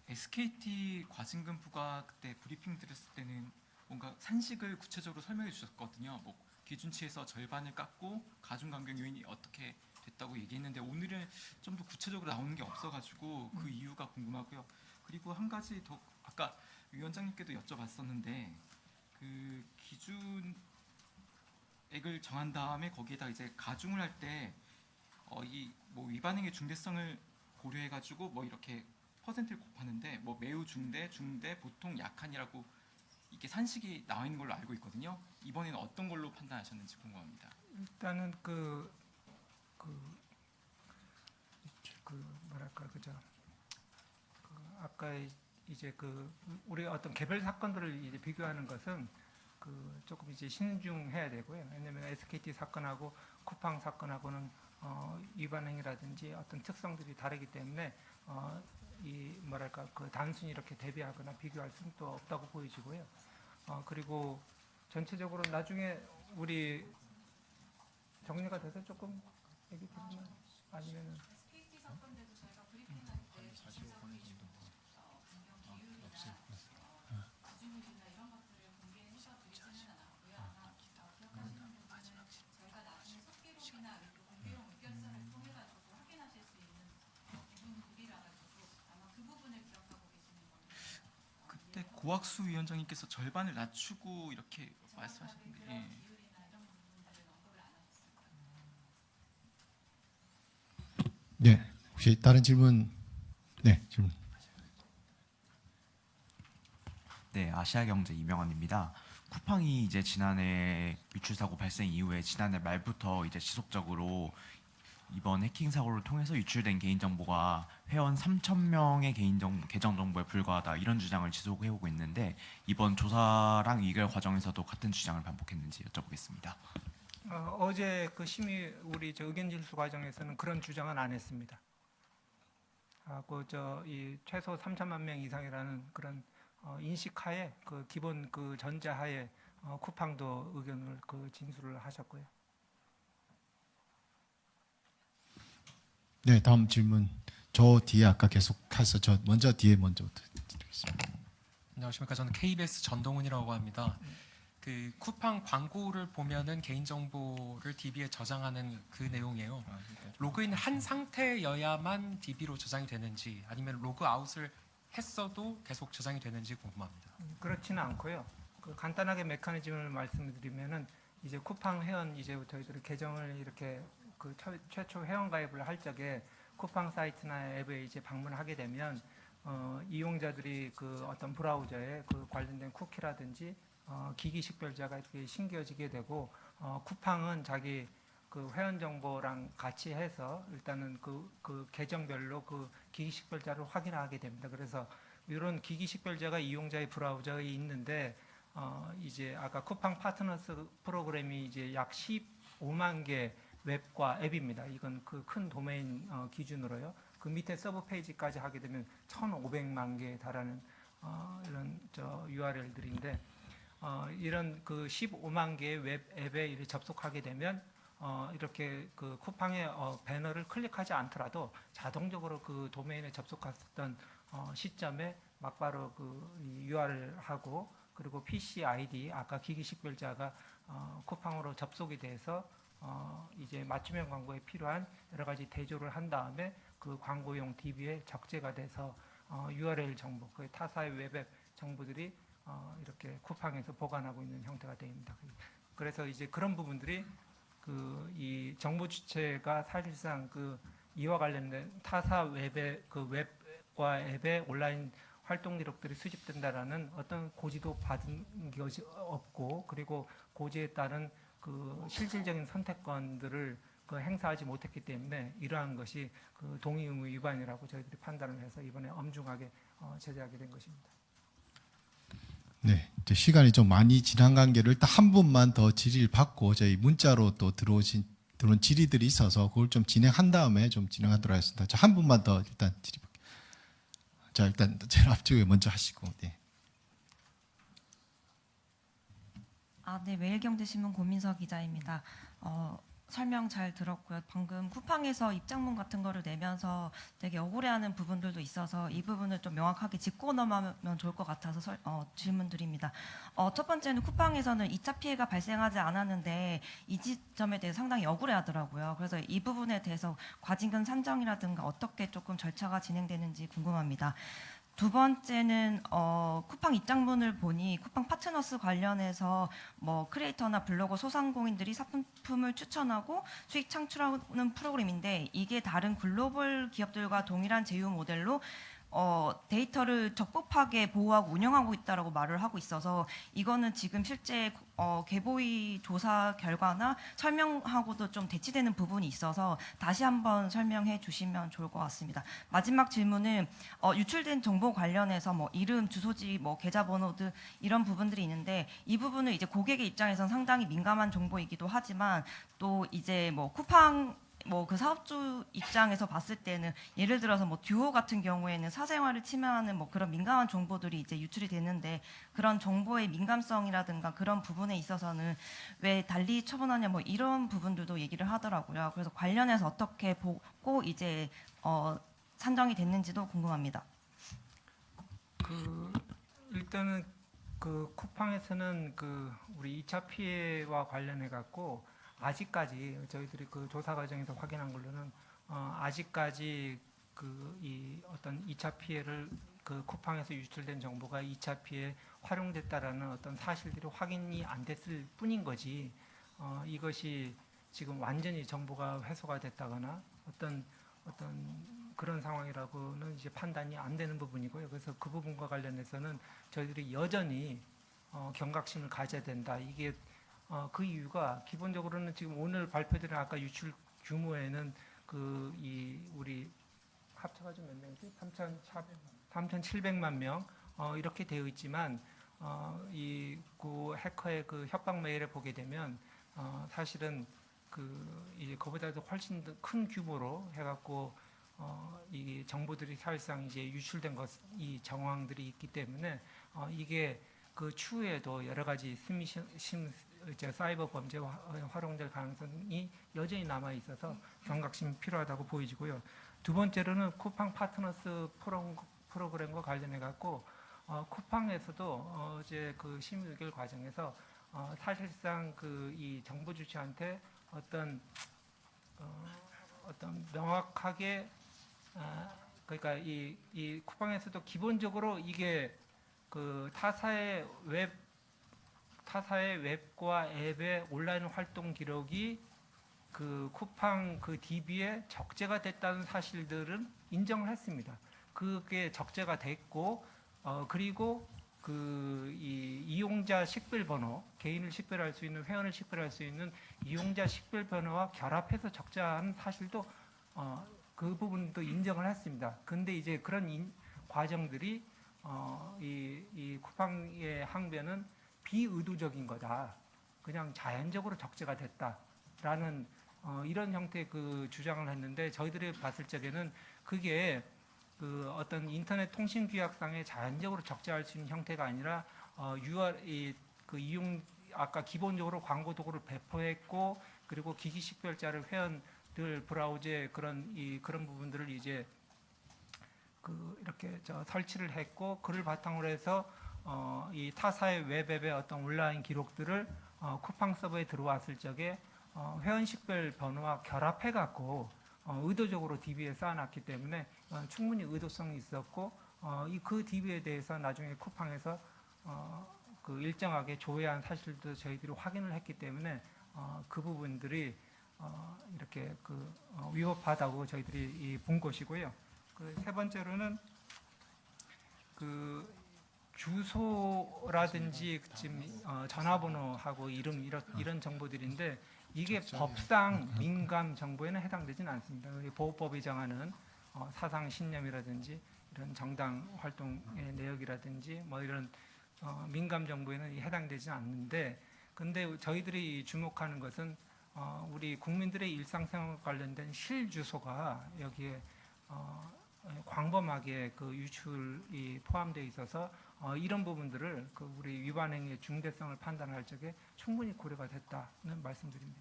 SKT 과징금 부과 그때 브리핑 드렸을 때는 뭔가 산식을 구체적으로 설명해 주셨거든요. 뭐 기준치에서 절반을 깎고 가중 감경 요인이 어떻게 됐다고 얘기했는데 오늘은 좀 더 구체적으로 나오는 게 없어가지고 그 이유가 궁금하고요. 그리고 한 가지 더 아까 위원장님께도 여쭤봤었는데 그 기준액을 정한 다음에 거기에다 이제 가중을 할 때 이 뭐 위반 행위 중대성을 고려해가지고 뭐 이렇게 퍼센트를 곱하는데 뭐 매우 중대, 중대, 보통, 약한이라고 이게 산식이 나와 있는 걸로 알고 있거든요. 이번에는 어떤 걸로 판단하셨는지 궁금합니다. 일단은 아까 이제 우리 어떤 개별 사건들을 이제 비교하는 것은 조금 이제 신중해야 되고요. 왜냐하면 SKT 사건하고 쿠팡 사건하고는 위반 행위라든지 어떤 특성들이 다르기 때문에 단순히 이렇게 대비하거나 비교할 수는 또 없다고 보여지고요. 그리고 전체적으로 나중에 우리 정리가 돼서 조금 얘기 드리면 아니면은 SKT 사건 때도 저희가 브리핑할 때 기준적인 기준율이나 이런 것들을 공개해서 드리지는 않았고요. 아마 기억하시는 분들은 저희가 나중에 속기록이나 공개용 의견서를 통해 가지고 확인하실 수 있는 부분들이라 가지고 아마 그 부분을 기억하고 계시는 겁니다. 그때 고학수 위원장님께서 절반을 낮추고 이렇게 말씀하셨는데 네, 혹시 다른 질문? 네, 질문. 네, 아시아경제 이명환입니다. 쿠팡이 이제 지난해 유출 사고 발생 이후에 지난해 말부터 이제 지속적으로 이번 해킹 사고를 통해서 유출된 개인 정보가 회원 3,000명의 계정 정보에 불과하다 이런 주장을 지속해 오고 있는데 이번 조사랑 의결 과정에서도 같은 주장을 반복했는지 여쭤보겠습니다. 어제 그 심의 우리 의견 질수 과정에서는 그런 주장은 안 했습니다. 이 최소 3천만 명 이상이라는 그런 인식하에 그 기본 그 전제하에 쿠팡도 의견을 그 진술을 하셨고요. 네, 다음 질문. 저 뒤에 아까 계속해서 저 뒤에 먼저 드리겠습니다. 안녕하십니까. 저는 KBS 전동훈이라고 합니다. 그 쿠팡 광고를 보면은 개인 정보를 DB에 저장하는 그 내용이에요. 로그인 한 상태여야만 DB로 저장이 되는지 아니면 로그아웃을 했어도 계속 저장이 되는지 궁금합니다. 그렇지는 않고요. 그 간단하게 메커니즘을 말씀드리면은 이제 쿠팡 회원 이제부터 저희들이 계정을 이렇게 그 최초 회원 가입을 할 적에 쿠팡 사이트나 앱에 이제 방문하게 되면 이용자들이 그 어떤 브라우저에 그 관련된 쿠키라든지 기기 식별자가 이렇게 신겨지게 되고 쿠팡은 자기 그 회원 정보랑 같이 해서 일단은 그 계정별로 그 기기 식별자를 확인하게 됩니다. 그래서 이런 기기 식별자가 이용자의 브라우저에 있는데 이제 아까 쿠팡 파트너스 프로그램이 이제 약 15만 개 웹과 앱입니다. 이건 그 큰 도메인 기준으로요. 그 밑에 서브 페이지까지 하게 되면 1,500만 개에 달하는 이런 URL들인데 이런 그 15만 개의 웹 앱에 이렇게 접속하게 되면 이렇게 그 쿠팡의 배너를 클릭하지 않더라도 자동적으로 그 도메인에 접속했던 시점에 막바로 그 URL하고 그리고 PC ID 아까 기기 식별자가 쿠팡으로 접속이 돼서 이제 맞춤형 광고에 필요한 여러 가지 대조를 한 다음에 그 광고용 DB에 적재가 돼서 URL 정보, 그 타사의 웹앱 정보들이 이렇게 쿠팡에서 보관하고 있는 형태가 됩니다. 그래서 이제 그런 부분들이 이 정보 주체가 사실상 이와 관련된 타사 웹의 그 웹과 앱의 온라인 활동 기록들이 수집된다라는 어떤 고지도 받은 것이 없고 그리고 고지에 따른 그 실질적인 선택권들을 행사하지 못했기 때문에 이러한 것이 그 동의 의무 위반이라고 저희들이 판단을 해서 이번에 엄중하게 제재하게 된 것입니다. 네, 이제 시간이 좀 많이 지난 관계로 일단 한 분만 더 질의를 받고 저희 문자로 또 들어온 질의들이 있어서 그걸 좀 진행한 다음에 좀 진행하도록 하겠습니다. 자, 한 분만 더 일단 질의 받겠습니다. 자, 일단 제일 앞쪽에 먼저 하시고. 네. 네, 매일경제신문 고민서 기자입니다. 설명 잘 들었고요. 방금 쿠팡에서 입장문 같은 거를 내면서 되게 억울해하는 부분들도 있어서 이 부분을 좀 명확하게 짚고 넘어가면 좋을 것 같아서 질문 드립니다. 첫 번째는 쿠팡에서는 2차 피해가 발생하지 않았는데 이 지점에 대해서 상당히 억울해하더라고요. 그래서 이 부분에 대해서 과징금 산정이라든가 어떻게 조금 절차가 진행되는지 궁금합니다. 두 번째는 쿠팡 입장문을 보니 쿠팡 파트너스 관련해서 뭐 크리에이터나 블로거 소상공인들이 상품을 추천하고 수익 창출하는 프로그램인데 이게 다른 글로벌 기업들과 동일한 제휴 모델로 데이터를 적법하게 보호하고 운영하고 있다라고 말을 하고 있어서 이거는 지금 실제 개보위 조사 결과나 설명하고도 좀 대치되는 부분이 있어서 다시 한번 설명해 주시면 좋을 것 같습니다. 마지막 질문은 유출된 정보 관련해서 뭐 이름, 주소지, 뭐 계좌번호 등 이런 부분들이 있는데 이 부분은 이제 고객의 입장에서는 상당히 민감한 정보이기도 하지만 또 이제 뭐 쿠팡 그 사업주 입장에서 봤을 때는 예를 들어서 뭐 듀오 같은 경우에는 사생활을 침해하는 뭐 그런 민감한 정보들이 이제 유출이 되는데 그런 정보의 민감성이라든가 그런 부분에 있어서는 왜 달리 처분하냐 뭐 이런 부분들도 얘기를 하더라고요. 그래서 관련해서 어떻게 보고 이제 산정이 됐는지도 궁금합니다. 일단은 쿠팡에서는 우리 2차 피해와 관련해 갖고 아직까지 저희들이 그 조사 과정에서 확인한 걸로는 아직까지 이 어떤 2차 피해를 쿠팡에서 유출된 정보가 2차 피해에 활용됐다라는 어떤 사실들이 확인이 안 됐을 뿐인 거지 이것이 지금 완전히 정보가 회수가 됐다거나 어떤 어떤 그런 상황이라고는 이제 판단이 안 되는 부분이고요. 그래서 그 부분과 관련해서는 저희들이 여전히 경각심을 가져야 된다. 이게 그 이유가 기본적으로는 지금 오늘 발표되는 아까 유출 규모에는 우리 합쳐가지고 몇 명이지? 3,700만 명 이렇게 되어 있지만 그 해커의 그 협박 메일을 보게 되면 사실은 이제 그보다도 훨씬 더 큰 규모로 해갖고 이 정보들이 사실상 이제 유출된 이 정황들이 있기 때문에 이게 그 추후에도 여러 가지 사이버 범죄에 활용될 가능성이 여전히 남아 있어서 경각심이 필요하다고 보이지고요. 두 번째로는 쿠팡 파트너스 프로그램과 관련해 갖고 쿠팡에서도 어제 그 심의 의결 과정에서 사실상 이 정보 주체한테 어떤 명확하게 그러니까 이 쿠팡에서도 기본적으로 이게 그 타사의 웹과 앱의 온라인 활동 기록이 그 쿠팡 그 DB에 적재가 됐다는 사실들은 인정을 했습니다. 그게 적재가 됐고 그리고 이 이용자 식별번호, 개인을 식별할 수 있는, 회원을 식별할 수 있는 이용자 식별번호와 결합해서 적재한 사실도 그 부분도 인정을 했습니다. 근데 이제 그런 과정들이 이 쿠팡의 항변은 비의도적인 거다. 그냥 자연적으로 적재가 됐다라는 이런 형태의 그 주장을 했는데 저희들이 봤을 적에는 그게 그 어떤 인터넷 통신 규약상에 자연적으로 적재할 수 있는 형태가 아니라 아까 기본적으로 광고 도구를 배포했고 그리고 기기 식별자를 회원들 브라우저에 그런 부분들을 이제 이렇게 설치를 했고 그를 바탕으로 해서 이 타사의 웹앱의 어떤 온라인 기록들을 쿠팡 서버에 들어왔을 적에 회원 식별 번호와 결합해 갖고 의도적으로 DB에 쌓아놨기 때문에 충분히 의도성이 있었고 그 DB에 대해서 나중에 쿠팡에서 그 일정하게 조회한 사실도 저희들이 확인을 했기 때문에 그 부분들이 이렇게 위법하다고 저희들이 본 것이고요. 세 번째로는 주소라든지 지금 전화번호하고 이름 이런 정보들인데 이게 법상 민감 정보에는 해당되지는 않습니다. 보호법이 정하는 사상 신념이라든지 이런 정당 활동의 내역이라든지 뭐 이런 민감 정보에는 해당되지 않는데, 근데 저희들이 주목하는 것은 우리 국민들의 일상생활과 관련된 실주소가 여기에 광범하게 유출이 포함되어 있어서 이런 부분들을 우리 위반 행위의 중대성을 판단할 적에 충분히 고려가 됐다는 말씀드립니다.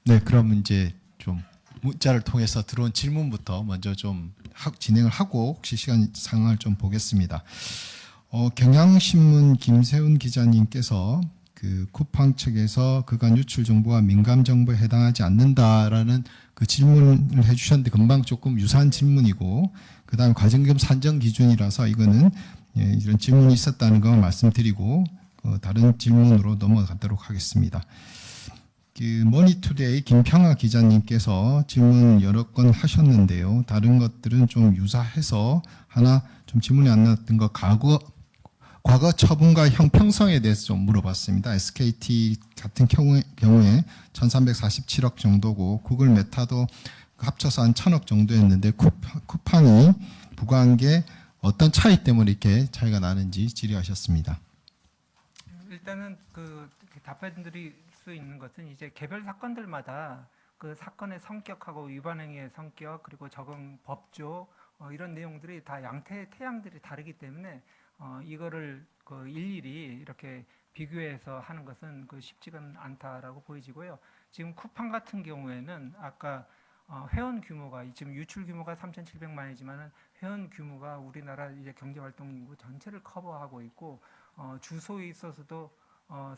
네, 그럼 이제 좀 문자를 통해서 들어온 질문부터 먼저 좀 진행을 하고 혹시 시간 상황을 좀 보겠습니다. 경향신문 김세훈 기자님께서 그 쿠팡 측에서 그간 유출 정보가 민감 정보에 해당하지 않는다라는 그 질문을 해주셨는데 금방 조금 유사한 질문이고, 그 다음에 과징금 산정 기준이라서 이거는 이런 질문이 있었다는 거 말씀드리고 다른 질문으로 넘어가도록 하겠습니다. 머니투데이 김평아 기자님께서 질문 여러 건 하셨는데요. 다른 것들은 좀 유사해서 하나 좀 질문이 안 나왔던 거 과거 처분과 형평성에 대해서 좀 물어봤습니다. SKT 같은 경우에 1347억 정도고 구글 메타도 합쳐서 한 1000억 정도였는데 쿠팡이 부과한 게 어떤 차이 때문에 이렇게 차이가 나는지 질의하셨습니다. 일단은 답변드릴 수 있는 것은 이제 개별 사건들마다 그 사건의 성격하고 위반 행위의 성격 그리고 적용 법조 이런 내용들이 다 태양들이 다르기 때문에 이거를 일일이 이렇게 비교해서 하는 것은 쉽지가 않다라고 보이지고요. 지금 쿠팡 같은 경우에는 아까 회원 규모가 지금 유출 규모가 3,700만이지만은 회원 규모가 우리나라 이제 경제활동 인구 전체를 커버하고 있고 주소에 있어서도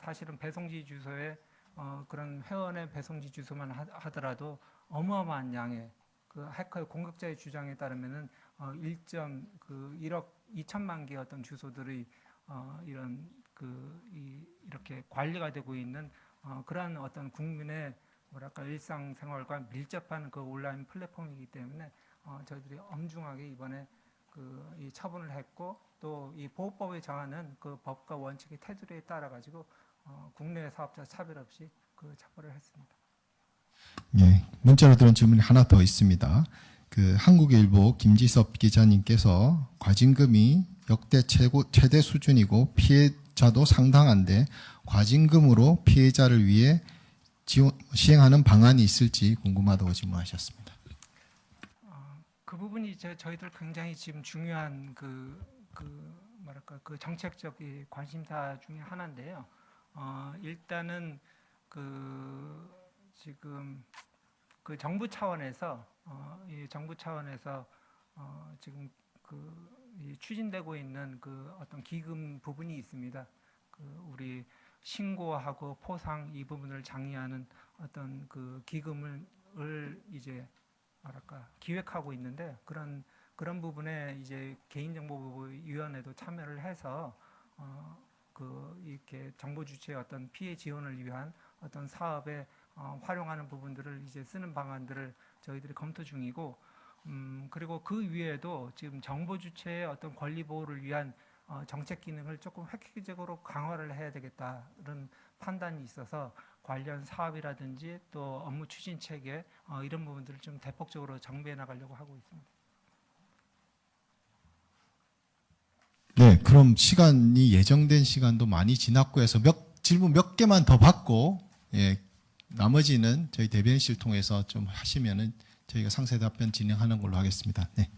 사실은 배송지 주소에 그런 회원의 배송지 주소만 하더라도 어마어마한 양의 해커의 공격자의 주장에 따르면은 1억 2천만 개의 어떤 주소들이 이렇게 관리가 되고 있는 그러한 어떤 국민의 뭐랄까 일상생활과 밀접한 그 온라인 플랫폼이기 때문에 저희들이 엄중하게 이번에 이 처분을 했고 또 이 보호법에 정하는 그 법과 원칙의 테두리에 따라 가지고 국내 사업자 차별 없이 그 처벌을 했습니다. 예, 문자로 들은 질문이 하나 더 있습니다. 그 한국일보 김지섭 기자님께서 과징금이 역대 최대 수준이고 피해자도 상당한데 과징금으로 피해자를 위해 시행하는 방안이 있을지 궁금하다고 질문하셨습니다. 그 부분이 저희들 굉장히 지금 중요한 뭐랄까 그 정책적 관심사 중에 하나인데요. 일단은 지금 그 정부 차원에서 지금 이 추진되고 있는 그 어떤 기금 부분이 있습니다. 우리 신고하고 포상 이 부분을 장려하는 어떤 그 기금을 이제 뭐랄까 기획하고 있는데 그런 부분에 이제 개인정보위원회도 참여를 해서 이렇게 정보 주체의 어떤 피해 지원을 위한 어떤 사업에 활용하는 부분들을 이제 쓰는 방안들을 저희들이 검토 중이고 그리고 그 위에도 지금 정보 주체의 어떤 권리 보호를 위한 정책 기능을 조금 획기적으로 강화를 해야 되겠다는 판단이 있어서 관련 사업이라든지 또 업무 추진 체계 이런 부분들을 좀 대폭적으로 정비해 나가려고 하고 있습니다. 네, 그럼 시간이 예정된 시간도 많이 지났고 해서 질문 몇 개만 더 받고 나머지는 저희 대변인실 통해서 좀 하시면은 저희가 상세 답변 진행하는 걸로 하겠습니다. 네.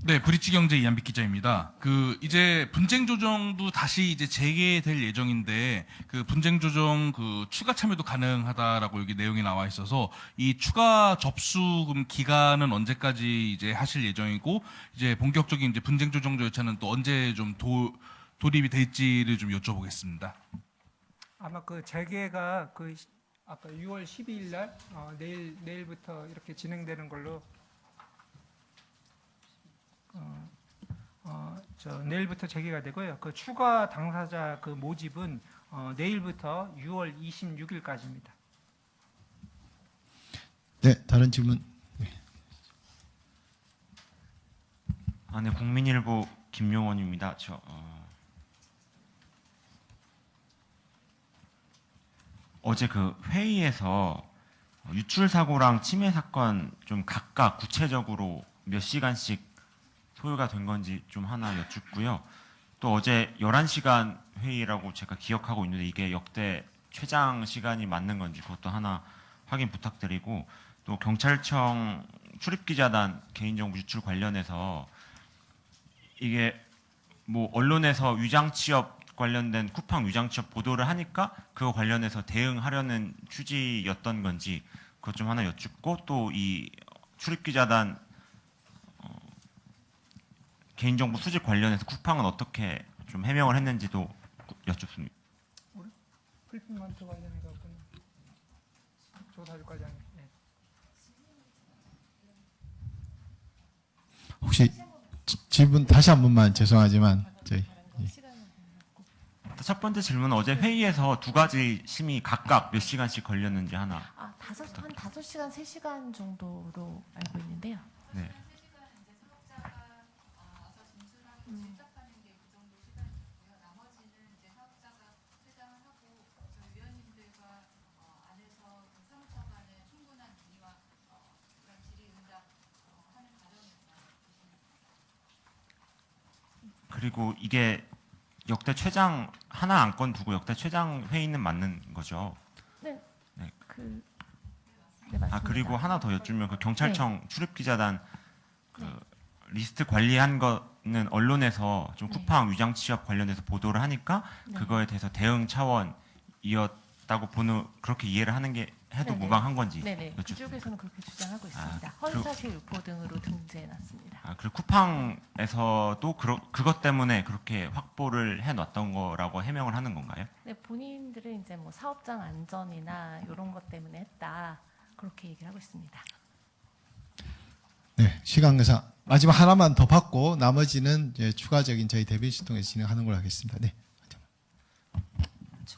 네, 브릿지경제 이한빛 기자입니다. 이제 분쟁 조정도 다시 이제 재개될 예정인데 분쟁 조정 추가 참여도 가능하다라고 여기 내용이 나와 있어서 이 추가 접수금 기간은 언제까지 이제 하실 예정이고 이제 본격적인 이제 분쟁 조정 절차는 또 언제 좀 돌입이 될지를 좀 여쭤보겠습니다. 아마 그 재개가 아까 6월 12일 날 내일부터 이렇게 진행되는 걸로 내일부터 재개가 되고요. 그 추가 당사자 그 모집은 내일부터 6월 26일까지입니다. 네, 다른 질문. 네, 국민일보 김용원입니다. 어제 그 회의에서 유출 사고랑 침해 사건 좀 각각 구체적으로 몇 시간씩 소요가 된 건지 좀 하나 여쭙고요. 또 어제 11시간 회의라고 제가 기억하고 있는데 이게 역대 최장 시간이 맞는 건지 그것도 하나 확인 부탁드리고 또 경찰청 출입기자단 개인정보 유출 관련해서 이게 뭐 언론에서 위장취업 관련된 쿠팡 위장취업 보도를 하니까 그거 관련해서 대응하려는 취지였던 건지 그것 좀 하나 여쭙고 또 이 출입기자단 개인정보 수집 관련해서 쿠팡은 어떻게 좀 해명을 했는지도 여쭙습니다. 풀핀먼트 관련해 갖고는 조사일과장님. 네. 혹시 질문 다시 한 번만 죄송하지만 저희 첫 번째 질문은 어제 회의에서 두 가지 심의 각각 몇 시간씩 걸렸는지 하나. 한 5시간, 3시간 정도로 알고 있는데요. 네. 그리고 이게 역대 최장 하나 안건 두고 역대 최장 회의는 맞는 거죠? 네. 네. 네, 맞습니다. 그리고 하나 더 여쭈면 그 경찰청 출입기자단 리스트 관리한 거는 언론에서 좀 쿠팡 위장 취업 관련해서 보도를 하니까 그거에 대해서 대응 차원이었다고 보는 그렇게 이해를 하는 게 해도 무방한 건지 네네. 여쭙습니다. 그쪽에서는 그렇게 주장하고 있습니다. 허위사실 유포 등으로 등재해놨습니다. 그리고 쿠팡에서도 그것 때문에 그렇게 확보를 해놨던 거라고 해명을 하는 건가요? 네, 본인들은 이제 뭐 사업장 안전이나 이런 것 때문에 했다 그렇게 얘기를 하고 있습니다. 네, 시간 관계상 마지막 하나만 더 받고 나머지는 이제 추가적인 저희 대변실 통해서 진행하는 걸로 하겠습니다. 네.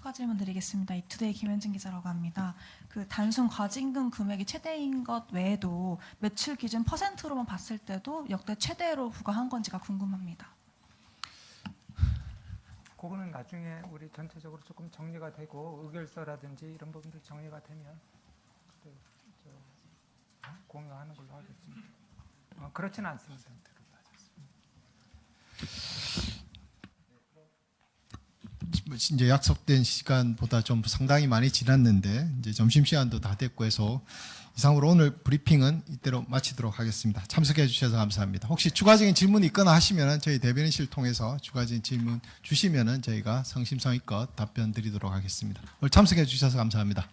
추가 질문 드리겠습니다. 이투데이 김현진 기자라고 합니다. 그 단순 과징금 금액이 최대인 것 외에도 매출 기준 퍼센트로만 봤을 때도 역대 최대로 부과한 건지가 궁금합니다. 그거는 나중에 우리 전체적으로 조금 정리가 되고 의결서라든지 이런 부분들이 정리가 되면 그때 공유하는 걸로 하겠습니다. 그렇지는 않습니다. 이제 약속된 시간보다 좀 상당히 많이 지났는데 이제 점심 시간도 다 됐고 해서 이상으로 오늘 브리핑은 이대로 마치도록 하겠습니다. 참석해 주셔서 감사합니다. 혹시 추가적인 질문이 있거나 하시면은 저희 대변인실 통해서 추가적인 질문 주시면은 저희가 성심성의껏 답변 드리도록 하겠습니다. 오늘 참석해 주셔서 감사합니다.